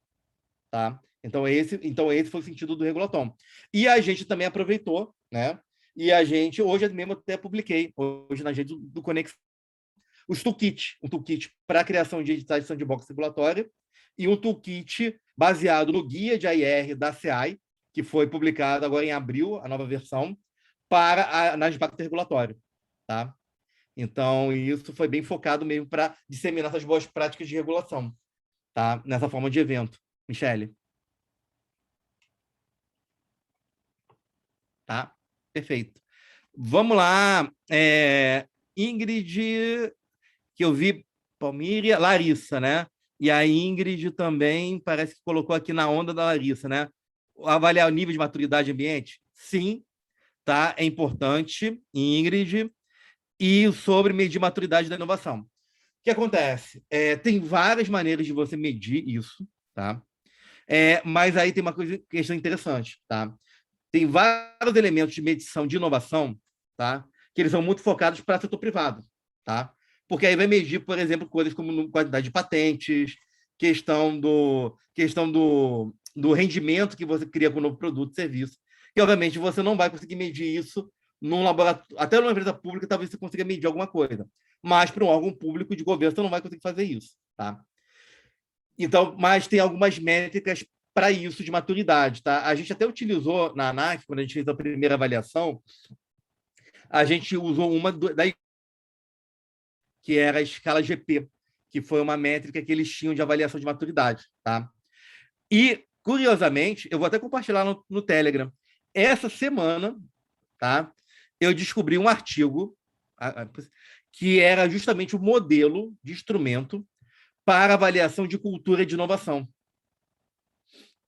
Tá? Então, esse foi o sentido do Regulatom. E a gente também aproveitou, né? E a gente, hoje mesmo, até publiquei, hoje na rede do Conexão, os toolkit, um toolkit para a criação de editais de sandbox regulatória e um toolkit baseado no guia de AIR da CEAI, que foi publicado agora em abril, a nova versão, para a análise de impacto regulatório. Tá? Então, isso foi bem focado mesmo para disseminar essas boas práticas de regulação, tá? Nessa forma de evento. Michele. Tá? Perfeito. Vamos lá. Ingrid, que eu vi, Palmíria, Larissa, né? E a Ingrid também parece que colocou aqui na onda da Larissa, né? Avaliar o nível de maturidade ambiente? Sim, tá? É importante, Ingrid. E sobre medir maturidade da inovação. O que acontece? Tem várias maneiras de você medir isso, tá? Mas aí tem uma questão interessante, tá? Tem vários elementos de medição de inovação, tá? Que eles são muito focados para o setor privado, tá? Porque aí vai medir, por exemplo, coisas como quantidade de patentes, questão do rendimento que você cria com o novo produto, serviço. E, obviamente, você não vai conseguir medir isso num laboratório, até numa empresa pública, talvez você consiga medir alguma coisa. Mas, para um órgão público de governo, você não vai conseguir fazer isso, tá? Então, mas tem algumas métricas para isso de maturidade, tá? A gente até utilizou na ANAC, quando a gente fez a primeira avaliação, a gente usou uma que era a escala GP, que foi uma métrica que eles tinham de avaliação de maturidade, tá? E, curiosamente, eu vou até compartilhar no Telegram, essa semana, tá, eu descobri um artigo que era justamente o modelo de instrumento para avaliação de cultura de inovação,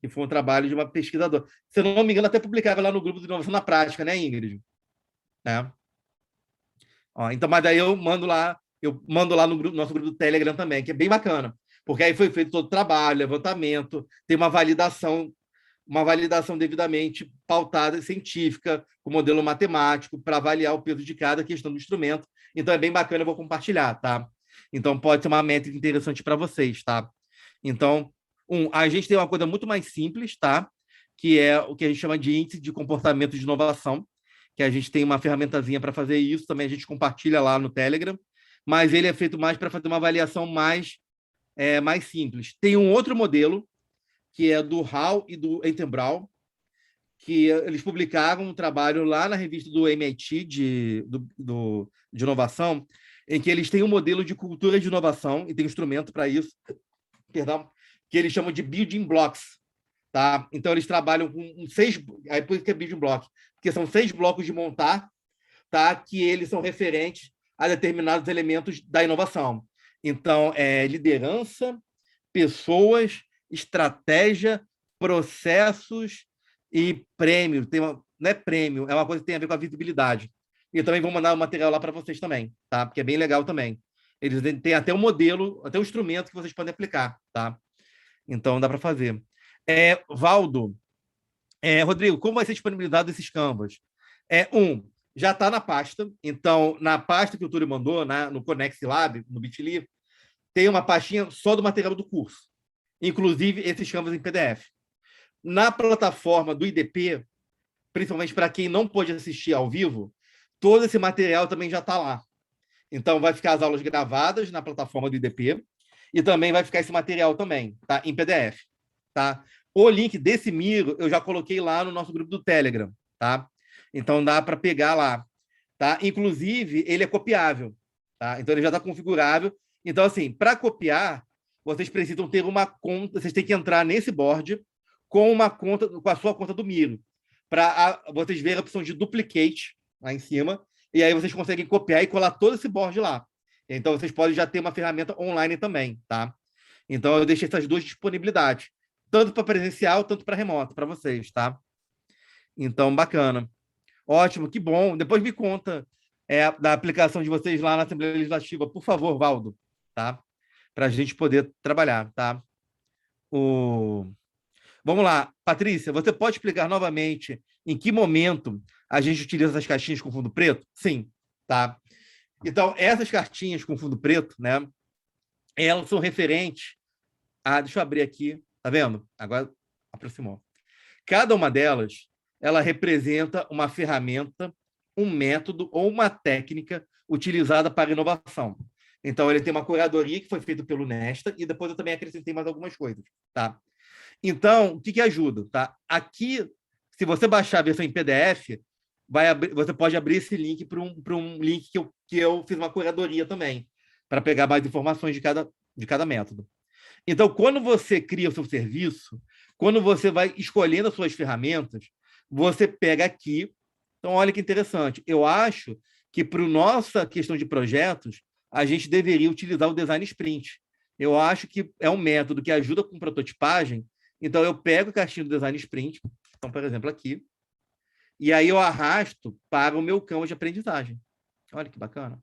que foi um trabalho de uma pesquisadora. Se eu não me engano, até publicava lá no grupo de inovação na prática, né, Ingrid? É. Ó, então, mas daí eu mando lá no nosso grupo do Telegram também, que é bem bacana, porque aí foi feito todo o trabalho, levantamento, tem uma validação devidamente pautada, científica, com modelo matemático, para avaliar o peso de cada questão do instrumento. Então é bem bacana, eu vou compartilhar, tá? Então pode ser uma métrica interessante para vocês, tá? Então, a gente tem uma coisa muito mais simples, tá? Que é o que a gente chama de índice de comportamento de inovação, que a gente tem uma ferramentazinha para fazer isso, também a gente compartilha lá no Telegram, mas ele é feito mais para fazer uma avaliação mais simples. Tem um outro modelo, que é do Hall e do Entenbrau, que eles publicaram um trabalho lá na revista do MIT de inovação, em que eles têm um modelo de cultura de inovação, e tem instrumento para isso, perdão, que eles chamam de building blocks. Tá? Então, eles trabalham com 6... Aí, por isso que é building block, porque são 6 blocos de montar, tá? Que eles são referentes a determinados elementos da inovação. Então, liderança, pessoas, estratégia, processos e prêmio. Não é prêmio, é uma coisa que tem a ver com a visibilidade. E eu também vou mandar o material lá para vocês também, tá? Porque é bem legal também. Eles têm até um modelo, até um instrumento que vocês podem aplicar, tá? Então, dá para fazer. Valdo, Rodrigo, como vai ser disponibilizado esses Canvas? Já está na pasta. Então, na pasta que o Túlio mandou, no Conex Lab, no Bitly, tem uma pastinha só do material do curso. Inclusive, esses Canvas em PDF. Na plataforma do IDP, principalmente para quem não pôde assistir ao vivo, todo esse material também já está lá. Então, vai ficar as aulas gravadas na plataforma do IDP e também vai ficar esse material também, tá? Em PDF. Tá? O link desse Miro eu já coloquei lá no nosso grupo do Telegram. Tá? Então, dá para pegar lá. Tá? Inclusive, ele é copiável. Tá? Então, ele já está configurável. Então, assim, para copiar, vocês precisam ter uma conta, vocês têm que entrar nesse board com a sua conta do Miro, para vocês verem a opção de duplicate lá em cima, e aí vocês conseguem copiar e colar todo esse board lá. Então, vocês podem já ter uma ferramenta online também, tá? Então, eu deixei essas duas disponibilidades, tanto para presencial, tanto para remoto, para vocês, tá? Então, bacana. Ótimo, que bom. Depois me conta da aplicação de vocês lá na Assembleia Legislativa, por favor, Valdo, tá? Para a gente poder trabalhar, tá? Vamos lá, Patrícia, você pode explicar novamente em que momento a gente utiliza essas caixinhas com fundo preto? Sim, tá? Então, essas cartinhas com fundo preto, né? Elas são referentes a... Deixa eu abrir aqui, tá vendo? Agora aproximou. Cada uma delas, ela representa uma ferramenta, um método ou uma técnica utilizada para inovação. Então, ele tem uma curadoria que foi feita pelo Nesta e depois eu também acrescentei mais algumas coisas, tá? Então, o que ajuda? Tá? Aqui, se você baixar a versão em PDF, você pode abrir esse link para um link que eu fiz uma curadoria também, para pegar mais informações de cada método. Então, quando você cria o seu serviço, quando você vai escolhendo as suas ferramentas, você pega aqui. Então, olha que interessante. Eu acho que, para a nossa questão de projetos, a gente deveria utilizar o Design Sprint. Eu acho que é um método que ajuda com prototipagem. Então, eu pego o caixinho do Design Sprint, então, por exemplo, aqui, e aí eu arrasto para o meu campo de aprendizagem. Olha que bacana.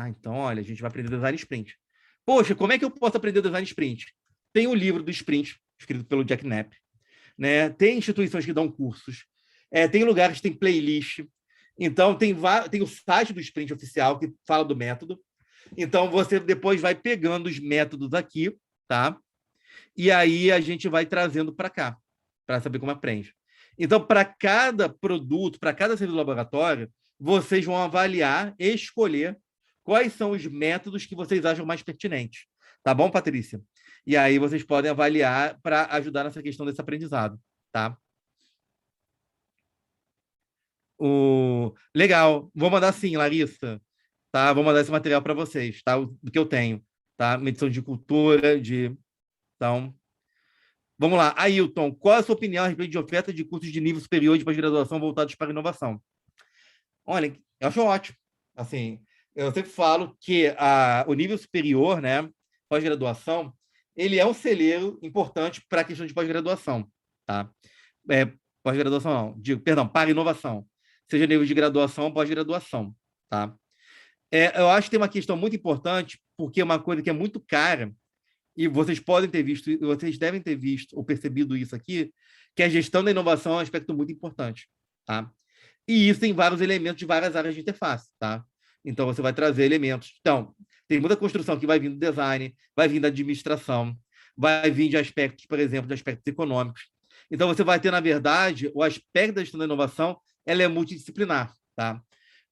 Então, olha, a gente vai aprender Design Sprint. Poxa, como é que eu posso aprender Design Sprint? Tem o livro do Sprint, escrito pelo Jack Knapp, né? Tem instituições que dão cursos, tem lugares que tem playlist. Então, tem o site do Sprint oficial que fala do método. Então, você depois vai pegando os métodos aqui, tá? E aí a gente vai trazendo para cá, para saber como aprende. Então, para cada produto, para cada serviço do laboratório, vocês vão avaliar e escolher quais são os métodos que vocês acham mais pertinentes. Tá bom, Patrícia? E aí vocês podem avaliar para ajudar nessa questão desse aprendizado, tá? Legal. Vou mandar sim, Larissa. Tá? Vou mandar esse material para vocês, tá? Do que eu tenho, tá? Medição de cultura, Então, Vamos lá, Ailton, qual é a sua opinião a respeito de oferta de cursos de nível superior de pós-graduação voltados para a inovação? Olha, eu acho ótimo. Assim, eu sempre falo que o nível superior, né, pós-graduação, ele é um celeiro importante para a questão de pós-graduação, tá? Pós-graduação não, perdão, para inovação, seja nível de graduação ou pós-graduação, tá? Eu acho que tem uma questão muito importante, porque é uma coisa que é muito cara, e vocês podem ter visto, vocês devem ter visto ou percebido isso aqui, que a gestão da inovação é um aspecto muito importante, tá? E isso tem vários elementos de várias áreas de interface, tá? Então, você vai trazer elementos. Então, tem muita construção que vai vir do design, vai vir da administração, vai vir de aspectos, por exemplo, de aspectos econômicos. Então, você vai ter, na verdade, o aspecto da gestão da inovação, ela é multidisciplinar, tá?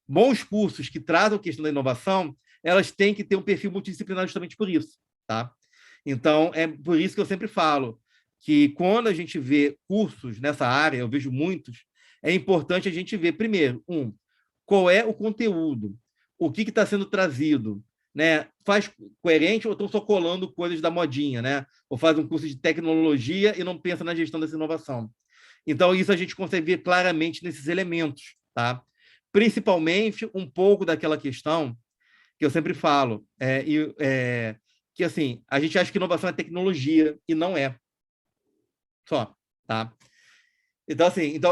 Bons cursos que trazem a questão da inovação, elas têm que ter um perfil multidisciplinar justamente por isso, tá? Então, é por isso que eu sempre falo que quando a gente vê cursos nessa área, eu vejo muitos, é importante a gente ver, primeiro, qual é o conteúdo, o que está sendo trazido, né? Faz coerente ou estão só colando coisas da modinha, né? Ou faz um curso de tecnologia e não pensa na gestão dessa inovação. Então, isso a gente consegue ver claramente nesses elementos, tá? Principalmente um pouco daquela questão que eu sempre falo, que assim, a gente acha que inovação é tecnologia e não é só, tá? Então,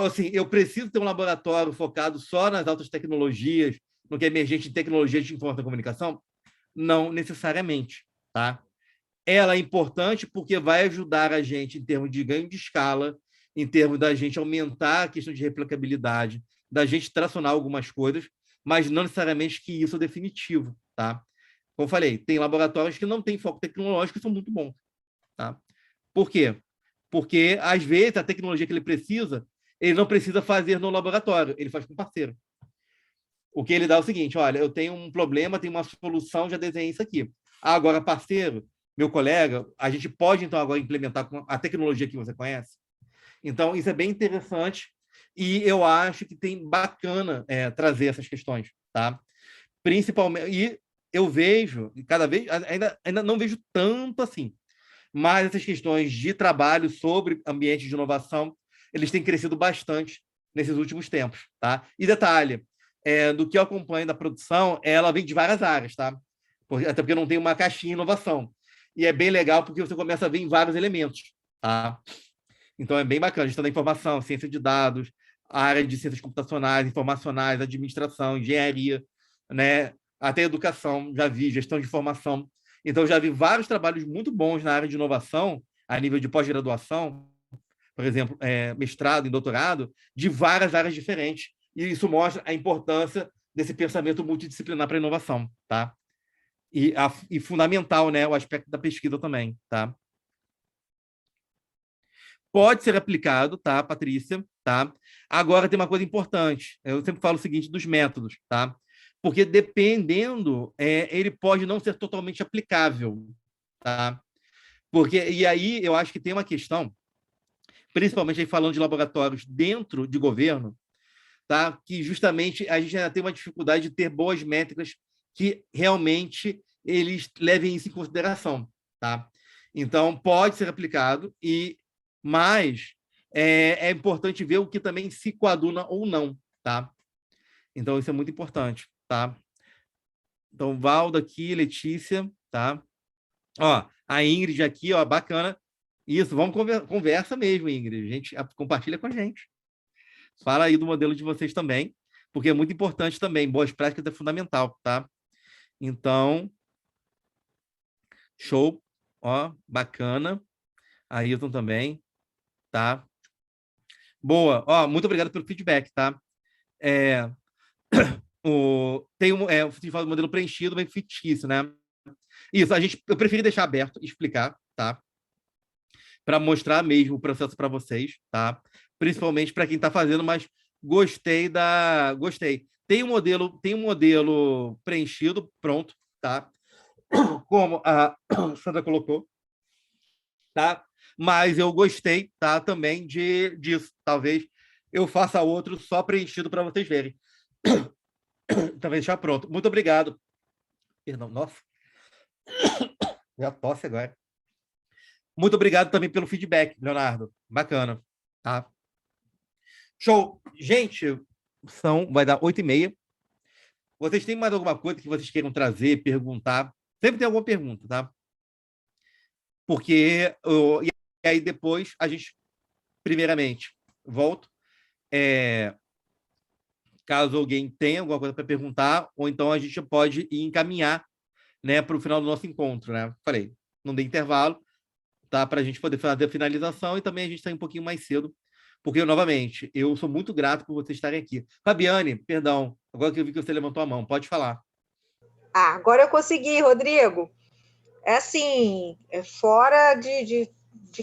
assim, eu preciso ter um laboratório focado só nas altas tecnologias, no que é emergente de tecnologia de informação e comunicação? Não necessariamente, tá? Ela é importante porque vai ajudar a gente em termos de ganho de escala, em termos da gente aumentar a questão de replicabilidade, da gente tracionar algumas coisas, mas não necessariamente que isso é definitivo, tá? Como eu falei, tem laboratórios que não têm foco tecnológico e são muito bons, tá? Por quê? Porque, às vezes, a tecnologia que ele precisa, ele não precisa fazer no laboratório, ele faz com parceiro. O que ele dá é o seguinte, olha, eu tenho um problema, tenho uma solução, já desenhei isso aqui. Agora, parceiro, meu colega, a gente pode, então, agora implementar a tecnologia que você conhece? Então, isso é bem interessante e eu acho que tem bacana trazer essas questões, tá? Principalmente, e eu vejo, cada vez, ainda não vejo tanto assim, mas essas questões de trabalho sobre ambiente de inovação, eles têm crescido bastante nesses últimos tempos, tá? E detalhe, do que eu acompanho da produção, ela vem de várias áreas, tá? Até porque não tem uma caixinha inovação. E é bem legal porque você começa a ver em vários elementos, tá? Então é bem bacana, gestão da informação, ciência de dados, a área de ciências computacionais, informacionais, administração, engenharia, né? Até educação, já vi, gestão de informação. Então, já vi vários trabalhos muito bons na área de inovação, a nível de pós-graduação, por exemplo, mestrado e doutorado, de várias áreas diferentes. E isso mostra a importância desse pensamento multidisciplinar para a inovação, tá? E fundamental, né, o aspecto da pesquisa também, tá? Pode ser aplicado, tá, Patrícia? Tá? Agora, tem uma coisa importante. Eu sempre falo o seguinte dos métodos, tá? Porque dependendo, ele pode não ser totalmente aplicável, tá? E aí eu acho que tem uma questão, principalmente aí falando de laboratórios dentro de governo, tá? Que justamente a gente ainda tem uma dificuldade de ter boas métricas que realmente eles levem isso em consideração, tá? Então, pode ser aplicado, mas é importante ver o que também se coaduna ou não, tá? Então, isso é muito importante, tá? Então, Valdo aqui, Letícia, tá? Ó, a Ingrid aqui, ó, bacana. Isso, vamos conversa mesmo, Ingrid. A gente compartilha com a gente. Fala aí do modelo de vocês também, porque é muito importante também. Boas práticas é fundamental, tá? Então, show, ó, bacana. Ailton também, tá? Boa, ó, muito obrigado pelo feedback, tá? Você fala do modelo preenchido, bem fictício, né? Isso, eu preferi deixar aberto e explicar, tá? Para mostrar mesmo o processo para vocês, tá? Principalmente para quem está fazendo, mas gostei. Tem um modelo preenchido, pronto, tá? Como a Sandra colocou, tá? Mas eu gostei, tá? Também disso. Talvez eu faça outro só preenchido para vocês verem. Talvez já pronto. Muito obrigado. Perdão, nossa. Já tosse agora. Muito obrigado também pelo feedback, Leonardo. Bacana. Tá? Show. Gente, vai dar 8h30. Vocês têm mais alguma coisa que vocês queiram trazer, perguntar? Sempre tem alguma pergunta, tá? Porque e aí depois a gente, primeiramente, volto. Caso alguém tenha alguma coisa para perguntar, ou então a gente pode ir encaminhar, né, para o final do nosso encontro, né? Falei, não dê intervalo, tá? Para a gente poder fazer a finalização e também a gente sair um pouquinho mais cedo, porque, novamente, eu sou muito grato por vocês estarem aqui. Fabiane, perdão, agora que eu vi que você levantou a mão, pode falar. Agora eu consegui, Rodrigo. É assim, fora de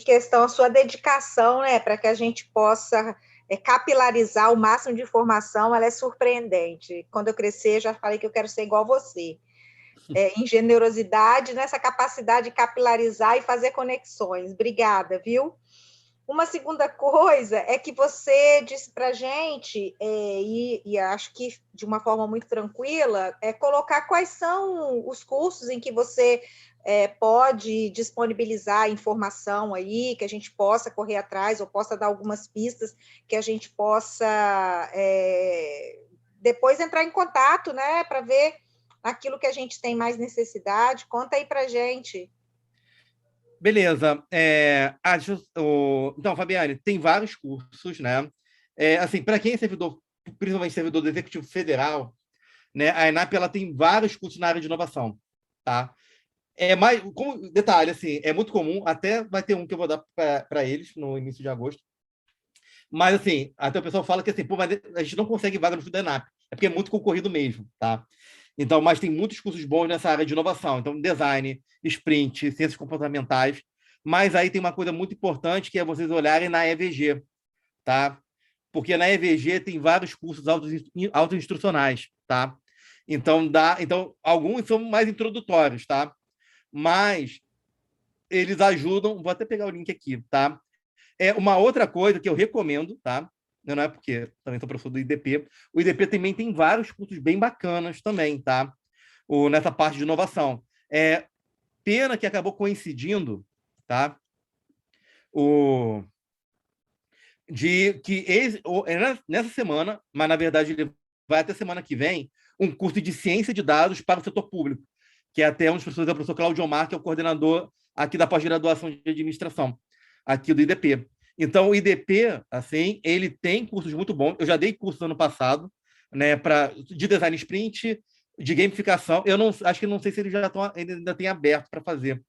questão a sua dedicação, né, para que a gente possa capilarizar o máximo de informação, ela é surpreendente. Quando eu crescer, já falei que eu quero ser igual você. Em generosidade, nessa capacidade de capilarizar e fazer conexões. Obrigada, viu? Uma segunda coisa é que você disse para a gente, e acho que de uma forma muito tranquila, colocar quais são os cursos em que você pode disponibilizar informação aí, que a gente possa correr atrás, ou possa dar algumas pistas que a gente possa depois entrar em contato, né, para ver aquilo que a gente tem mais necessidade. Conta aí para a gente. Beleza. Então, Fabiane, tem vários cursos, né? Assim, para quem é servidor, principalmente servidor do Executivo Federal, né, a ENAP ela tem vários cursos na área de inovação, tá? Como detalhe, assim, é muito comum, até vai ter um que eu vou dar para eles no início de agosto, mas, assim, até o pessoal fala que, assim, pô, mas a gente não consegue vaga no estudo da ENAP, é porque é muito concorrido mesmo, tá? Então, mas tem muitos cursos bons nessa área de inovação. Então, design, sprint, ciências comportamentais. Mas aí tem uma coisa muito importante que é vocês olharem na EVG, tá? Porque na EVG tem vários cursos autoinstrucionais, tá? Então, alguns são mais introdutórios, tá? Mas eles ajudam... Vou até pegar o link aqui, tá? Uma outra coisa que eu recomendo, tá? Não é porque também sou professor do IDP. O IDP também tem vários cursos bem bacanas também, tá? Nessa parte de inovação. Pena que acabou coincidindo, tá? Nessa semana, mas na verdade ele vai até semana que vem, um curso de ciência de dados para o setor público, que é até um dos professores, é o professor Claudio Omar, que é o coordenador aqui da pós-graduação de administração, aqui do IDP. Então, o IDP, assim, ele tem cursos muito bons. Eu já dei cursos ano passado, né, de design sprint, de gamificação. Eu acho que não sei se eles ainda têm aberto para fazer.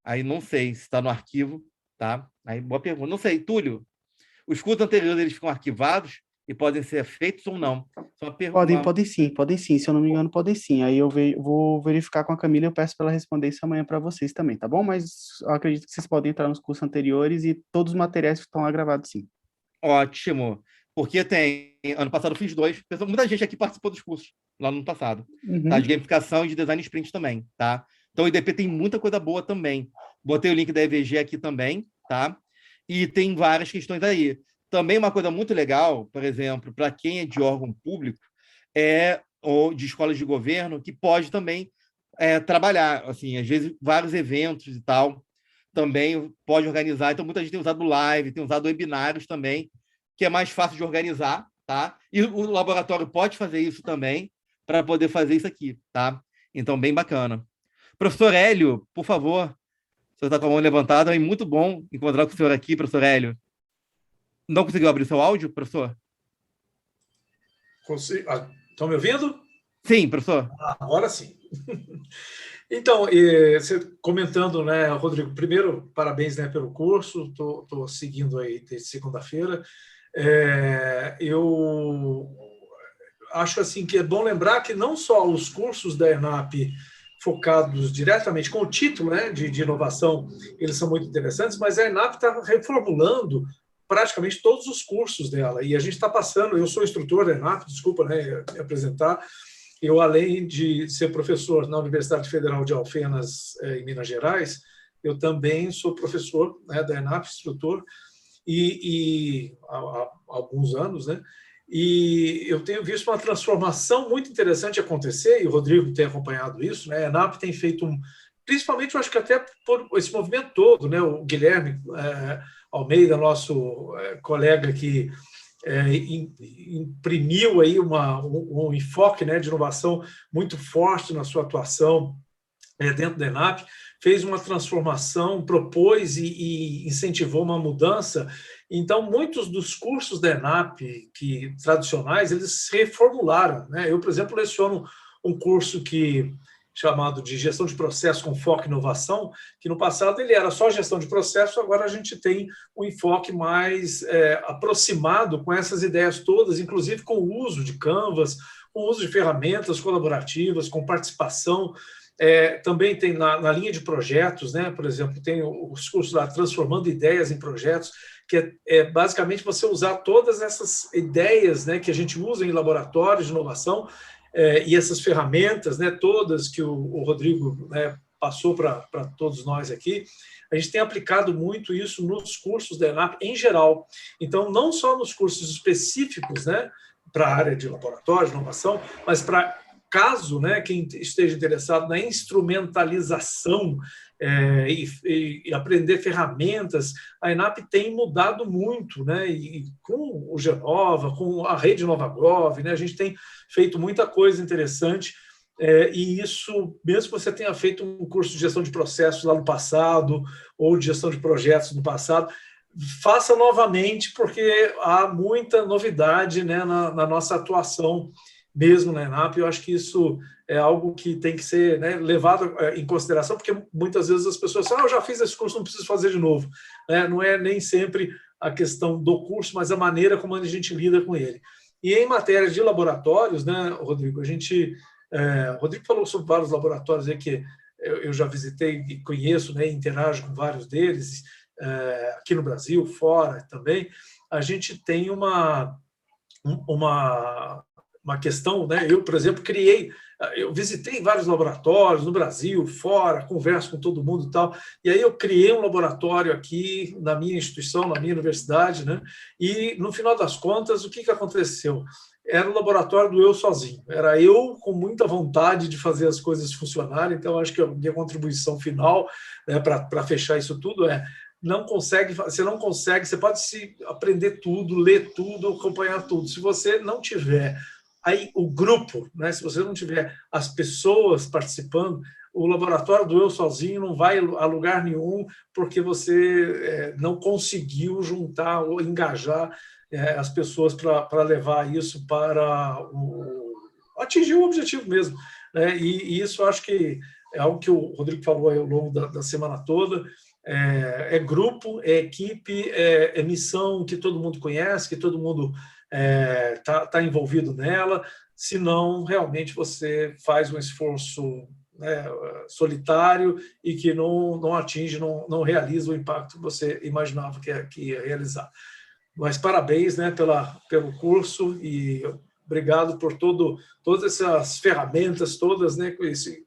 Aí não sei se está no arquivo, tá? Aí, boa pergunta. Não sei, Túlio, os cursos anteriores eles ficam arquivados e podem ser feitos ou não? Podem sim. Se eu não me engano, podem sim. Aí eu vou verificar com a Camila e eu peço para ela responder isso amanhã para vocês também, tá bom? Mas eu acredito que vocês podem entrar nos cursos anteriores e todos os materiais estão lá gravados, sim. Ótimo. Porque ano passado eu fiz 2. Muita gente aqui participou dos cursos lá no ano passado. Uhum. Tá? De gamificação e de design sprint também, tá? Então o IDP tem muita coisa boa também. Botei o link da EVG aqui também, tá? E tem várias questões aí. Também uma coisa muito legal, por exemplo, para quem é de órgão público, ou de escolas de governo, que pode também trabalhar, assim, às vezes vários eventos e tal, também pode organizar. Então, muita gente tem usado live, tem usado webinários também, que é mais fácil de organizar, tá? E o laboratório pode fazer isso também, para poder fazer isso aqui, tá? Então, bem bacana. Professor Hélio, por favor, o senhor está com a mão levantada, é muito bom encontrar com o senhor aqui, professor Hélio. Não conseguiu abrir seu áudio, professor? Estão me ouvindo? Sim, professor. Agora sim. Então, você comentando, né, Rodrigo, primeiro, parabéns, né, pelo curso, estou seguindo aí desde segunda-feira. Eu acho assim que é bom lembrar que não só os cursos da ENAP focados diretamente com o título, né, de inovação, eles são muito interessantes, mas a ENAP está reformulando praticamente todos os cursos dela, e a gente está passando, eu sou instrutor da ENAP, desculpa, né, me apresentar, eu, além de ser professor na Universidade Federal de Alfenas, em Minas Gerais, eu também sou professor, né, da ENAP, instrutor, e há alguns anos, né, e eu tenho visto uma transformação muito interessante acontecer, e o Rodrigo tem acompanhado isso, né, a ENAP tem feito principalmente eu acho que até por esse movimento todo, né? O Guilherme Almeida, nosso colega que imprimiu aí um enfoque, né, de inovação muito forte na sua atuação dentro da ENAP, fez uma transformação, propôs e incentivou uma mudança. Então, muitos dos cursos da ENAP tradicionais, eles se reformularam, né? Eu, por exemplo, leciono um curso chamado de gestão de processo com foco em inovação, que no passado ele era só gestão de processo, agora a gente tem um enfoque mais aproximado com essas ideias todas, inclusive com o uso de Canvas, com o uso de ferramentas colaborativas, com participação. Também tem na linha de projetos, né? Por exemplo, tem os cursos lá Transformando Ideias em Projetos, que é basicamente você usar todas essas ideias, né, que a gente usa em laboratórios de inovação, e essas ferramentas, né, todas que o Rodrigo, né, passou para todos nós aqui. A gente tem aplicado muito isso nos cursos da ENAP em geral. Então, não só nos cursos específicos, né, para a área de laboratório de inovação, mas para caso, né, quem esteja interessado na instrumentalização e aprender ferramentas, a ENAP tem mudado muito, né, e com o Genova, com a rede NovaGov, né, a gente tem feito muita coisa interessante, e isso, mesmo que você tenha feito um curso de gestão de processos lá no passado, ou de gestão de projetos no passado, faça novamente, porque há muita novidade, né, na nossa atuação mesmo na ENAP. Eu acho que isso é algo que tem que ser, né, levado em consideração, porque muitas vezes as pessoas falam, eu já fiz esse curso, não preciso fazer de novo. Não é nem sempre a questão do curso, mas a maneira como a gente lida com ele. E em matéria de laboratórios, né, Rodrigo, o Rodrigo falou sobre vários laboratórios aí que eu já visitei e conheço, né, interajo com vários deles, aqui no Brasil, fora também. A gente tem uma questão, né? Eu, por exemplo, eu visitei vários laboratórios no Brasil, fora, converso com todo mundo e tal, e aí eu criei um laboratório aqui na minha instituição, na minha universidade, né? E, no final das contas, o que aconteceu? Era o laboratório do eu sozinho, era eu com muita vontade de fazer as coisas funcionarem. Então, acho que a minha contribuição final, né, para fechar isso tudo você não consegue, você pode aprender tudo, ler tudo, acompanhar tudo. Se você não tiver aí o grupo, né, se você não tiver as pessoas participando, o laboratório do eu sozinho não vai a lugar nenhum, porque você não conseguiu juntar ou engajar as pessoas para levar isso para atingir o objetivo mesmo, né? E isso acho que é algo que o Rodrigo falou aí ao longo da semana toda. É grupo, é equipe, é missão que todo mundo conhece, que todo mundo tá envolvido nela, senão realmente você faz um esforço, né, solitário e que não atinge, não realiza o impacto que você imaginava que ia realizar. Mas parabéns, né, pelo curso, e obrigado por todas essas ferramentas todas, né, com esse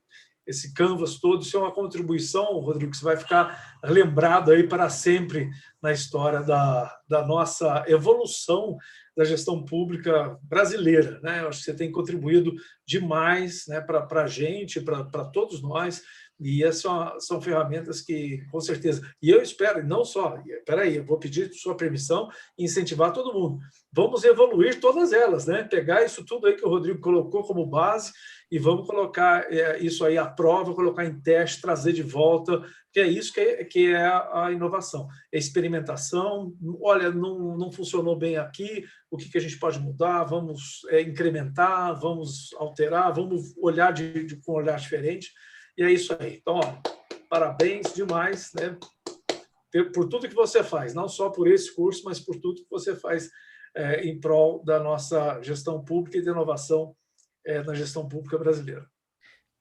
Canvas todo. Isso é uma contribuição, Rodrigo, que você vai ficar lembrado aí para sempre na história da nossa evolução da gestão pública brasileira, né? Eu acho que você tem contribuído demais, né, para a gente, para todos nós, e essas são ferramentas que, com certeza, e eu espero, e não só, eu vou pedir sua permissão e incentivar todo mundo. Vamos evoluir todas elas, né? Pegar isso tudo aí que o Rodrigo colocou como base e vamos colocar isso aí à prova, colocar em teste, trazer de volta, que é isso que é a inovação. É experimentação. Olha, não funcionou bem aqui, o que a gente pode mudar? Vamos incrementar, vamos alterar, vamos olhar com um olhar diferente. E é isso aí. Então, parabéns demais, né, por tudo que você faz, não só por esse curso, mas por tudo que você faz em prol da nossa gestão pública e de inovação na gestão pública brasileira.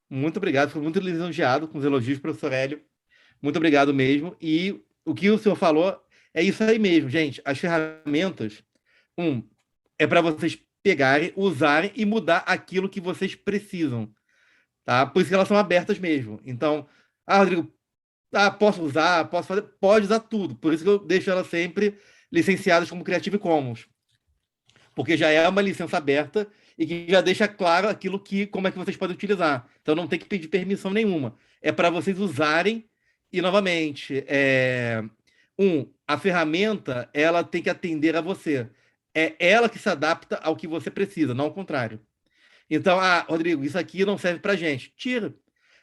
Muito obrigado, fui muito lisonjeado com os elogios, professor Hélio. Muito obrigado mesmo. E o que o senhor falou é isso aí mesmo, gente. As ferramentas, é para vocês pegarem, usarem e mudar aquilo que vocês precisam. Tá? Por isso que elas são abertas mesmo. Então, Rodrigo, posso usar, posso fazer? Pode usar tudo. Por isso que eu deixo elas sempre licenciadas como Creative Commons. porque já é uma licença aberta e que já deixa claro aquilo como é que vocês podem utilizar. Então não tem que pedir permissão nenhuma. É para vocês usarem e, novamente, a ferramenta ela tem que atender a você. É ela que se adapta ao que você precisa, não ao contrário. Então, Rodrigo, isso aqui não serve para a gente. Tira.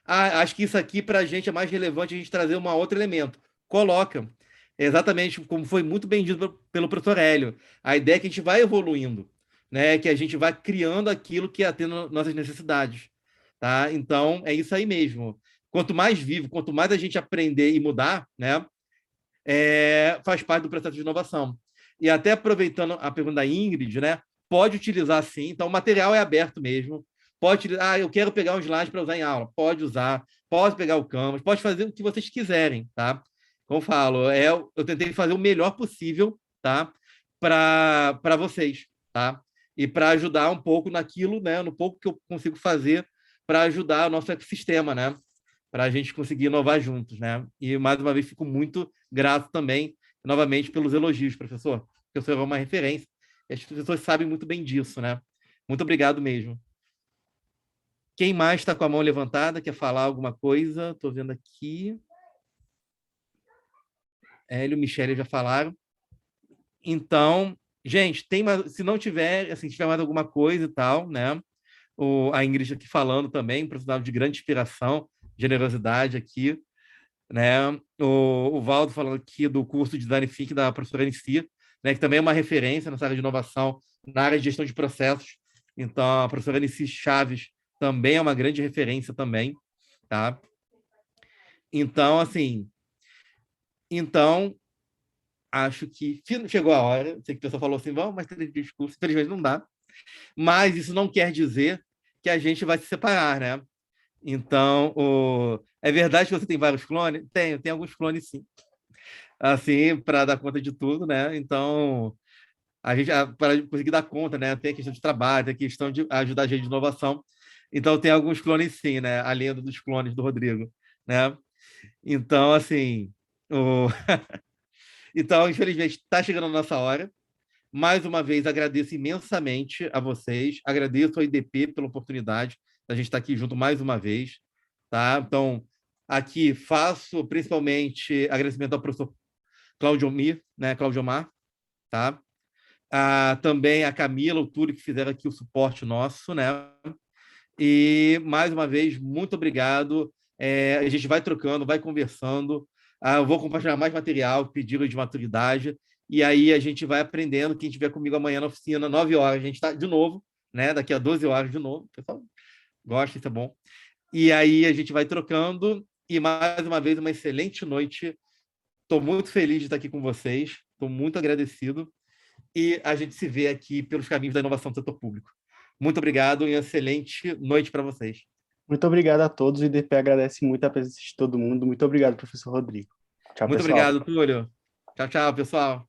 Acho que isso aqui para a gente é mais relevante a gente trazer um outro elemento. Coloca. Exatamente como foi muito bem dito pelo professor Hélio. A ideia é que a gente vai evoluindo, né? Que a gente vai criando aquilo que atende nossas necessidades. Tá? Então, é isso aí mesmo. Quanto mais vivo, quanto mais a gente aprender e mudar, né? Faz parte do processo de inovação. E até aproveitando a pergunta da Ingrid, né? Pode utilizar sim. Então, o material é aberto mesmo. Pode utilizar, eu quero pegar um slide para usar em aula. Pode usar. Pode pegar o Canvas. Pode fazer o que vocês quiserem, tá? Como eu falo, eu tentei fazer o melhor possível, tá? Para vocês, tá? E para ajudar um pouco naquilo, né? No pouco que eu consigo fazer para ajudar o nosso ecossistema, né? Para a gente conseguir inovar juntos, né? E, mais uma vez, fico muito grato também, novamente, pelos elogios, professor. O professor é uma referência. E as pessoas sabem muito bem disso, né? Muito obrigado mesmo. Quem mais está com a mão levantada? Quer falar alguma coisa? Estou vendo aqui. Hélio e Michele já falaram. Então, gente, se não tiver, assim, tiver mais alguma coisa e tal, né? A Ingrid aqui falando também, profissional de grande inspiração, generosidade aqui, né? O Valdo falando aqui do curso de Design Thinking da professora Anicia, né? Que também é uma referência nessa área de inovação, na área de gestão de processos. Então, a professora Anicia Chaves também é uma grande referência também, tá? Então, assim, acho que chegou a hora. Sei que o pessoal falou assim, vamos, mas tem discurso, infelizmente não dá. Mas isso não quer dizer que a gente vai se separar, né? Então, é verdade que você tem vários clones? Tem alguns clones, sim. Assim, para dar conta de tudo, né? Então, a gente, para conseguir dar conta, né? Tem a questão de trabalho, tem a questão de ajudar a gente de inovação. Então, tem alguns clones, sim, né? A lenda dos clones do Rodrigo, né? Então, assim, então, infelizmente, está chegando a nossa hora. Mais uma vez, agradeço imensamente a vocês, agradeço ao IDP pela oportunidade da gente estar aqui junto mais uma vez, tá? Então, aqui faço principalmente agradecimento ao professor Claudio Omar, tá? Também a Camila, o Túlio, que fizeram aqui o suporte nosso, né? E, mais uma vez, muito obrigado. A gente vai trocando, vai conversando. Eu vou compartilhar mais material, pedido de maturidade, e aí a gente vai aprendendo. Quem estiver comigo amanhã na oficina, 9 horas, a gente está de novo, né? Daqui a 12 horas de novo. Pessoal, gosta, isso é bom. E aí a gente vai trocando, e mais uma vez, uma excelente noite. Estou muito feliz de estar aqui com vocês, estou muito agradecido, e a gente se vê aqui pelos caminhos da inovação do setor público. Muito obrigado e excelente noite para vocês. Muito obrigado a todos. O IDP agradece muito a presença de todo mundo. Muito obrigado, professor Rodrigo. Tchau, muito pessoal. Obrigado, Túlio. Tchau, tchau, pessoal.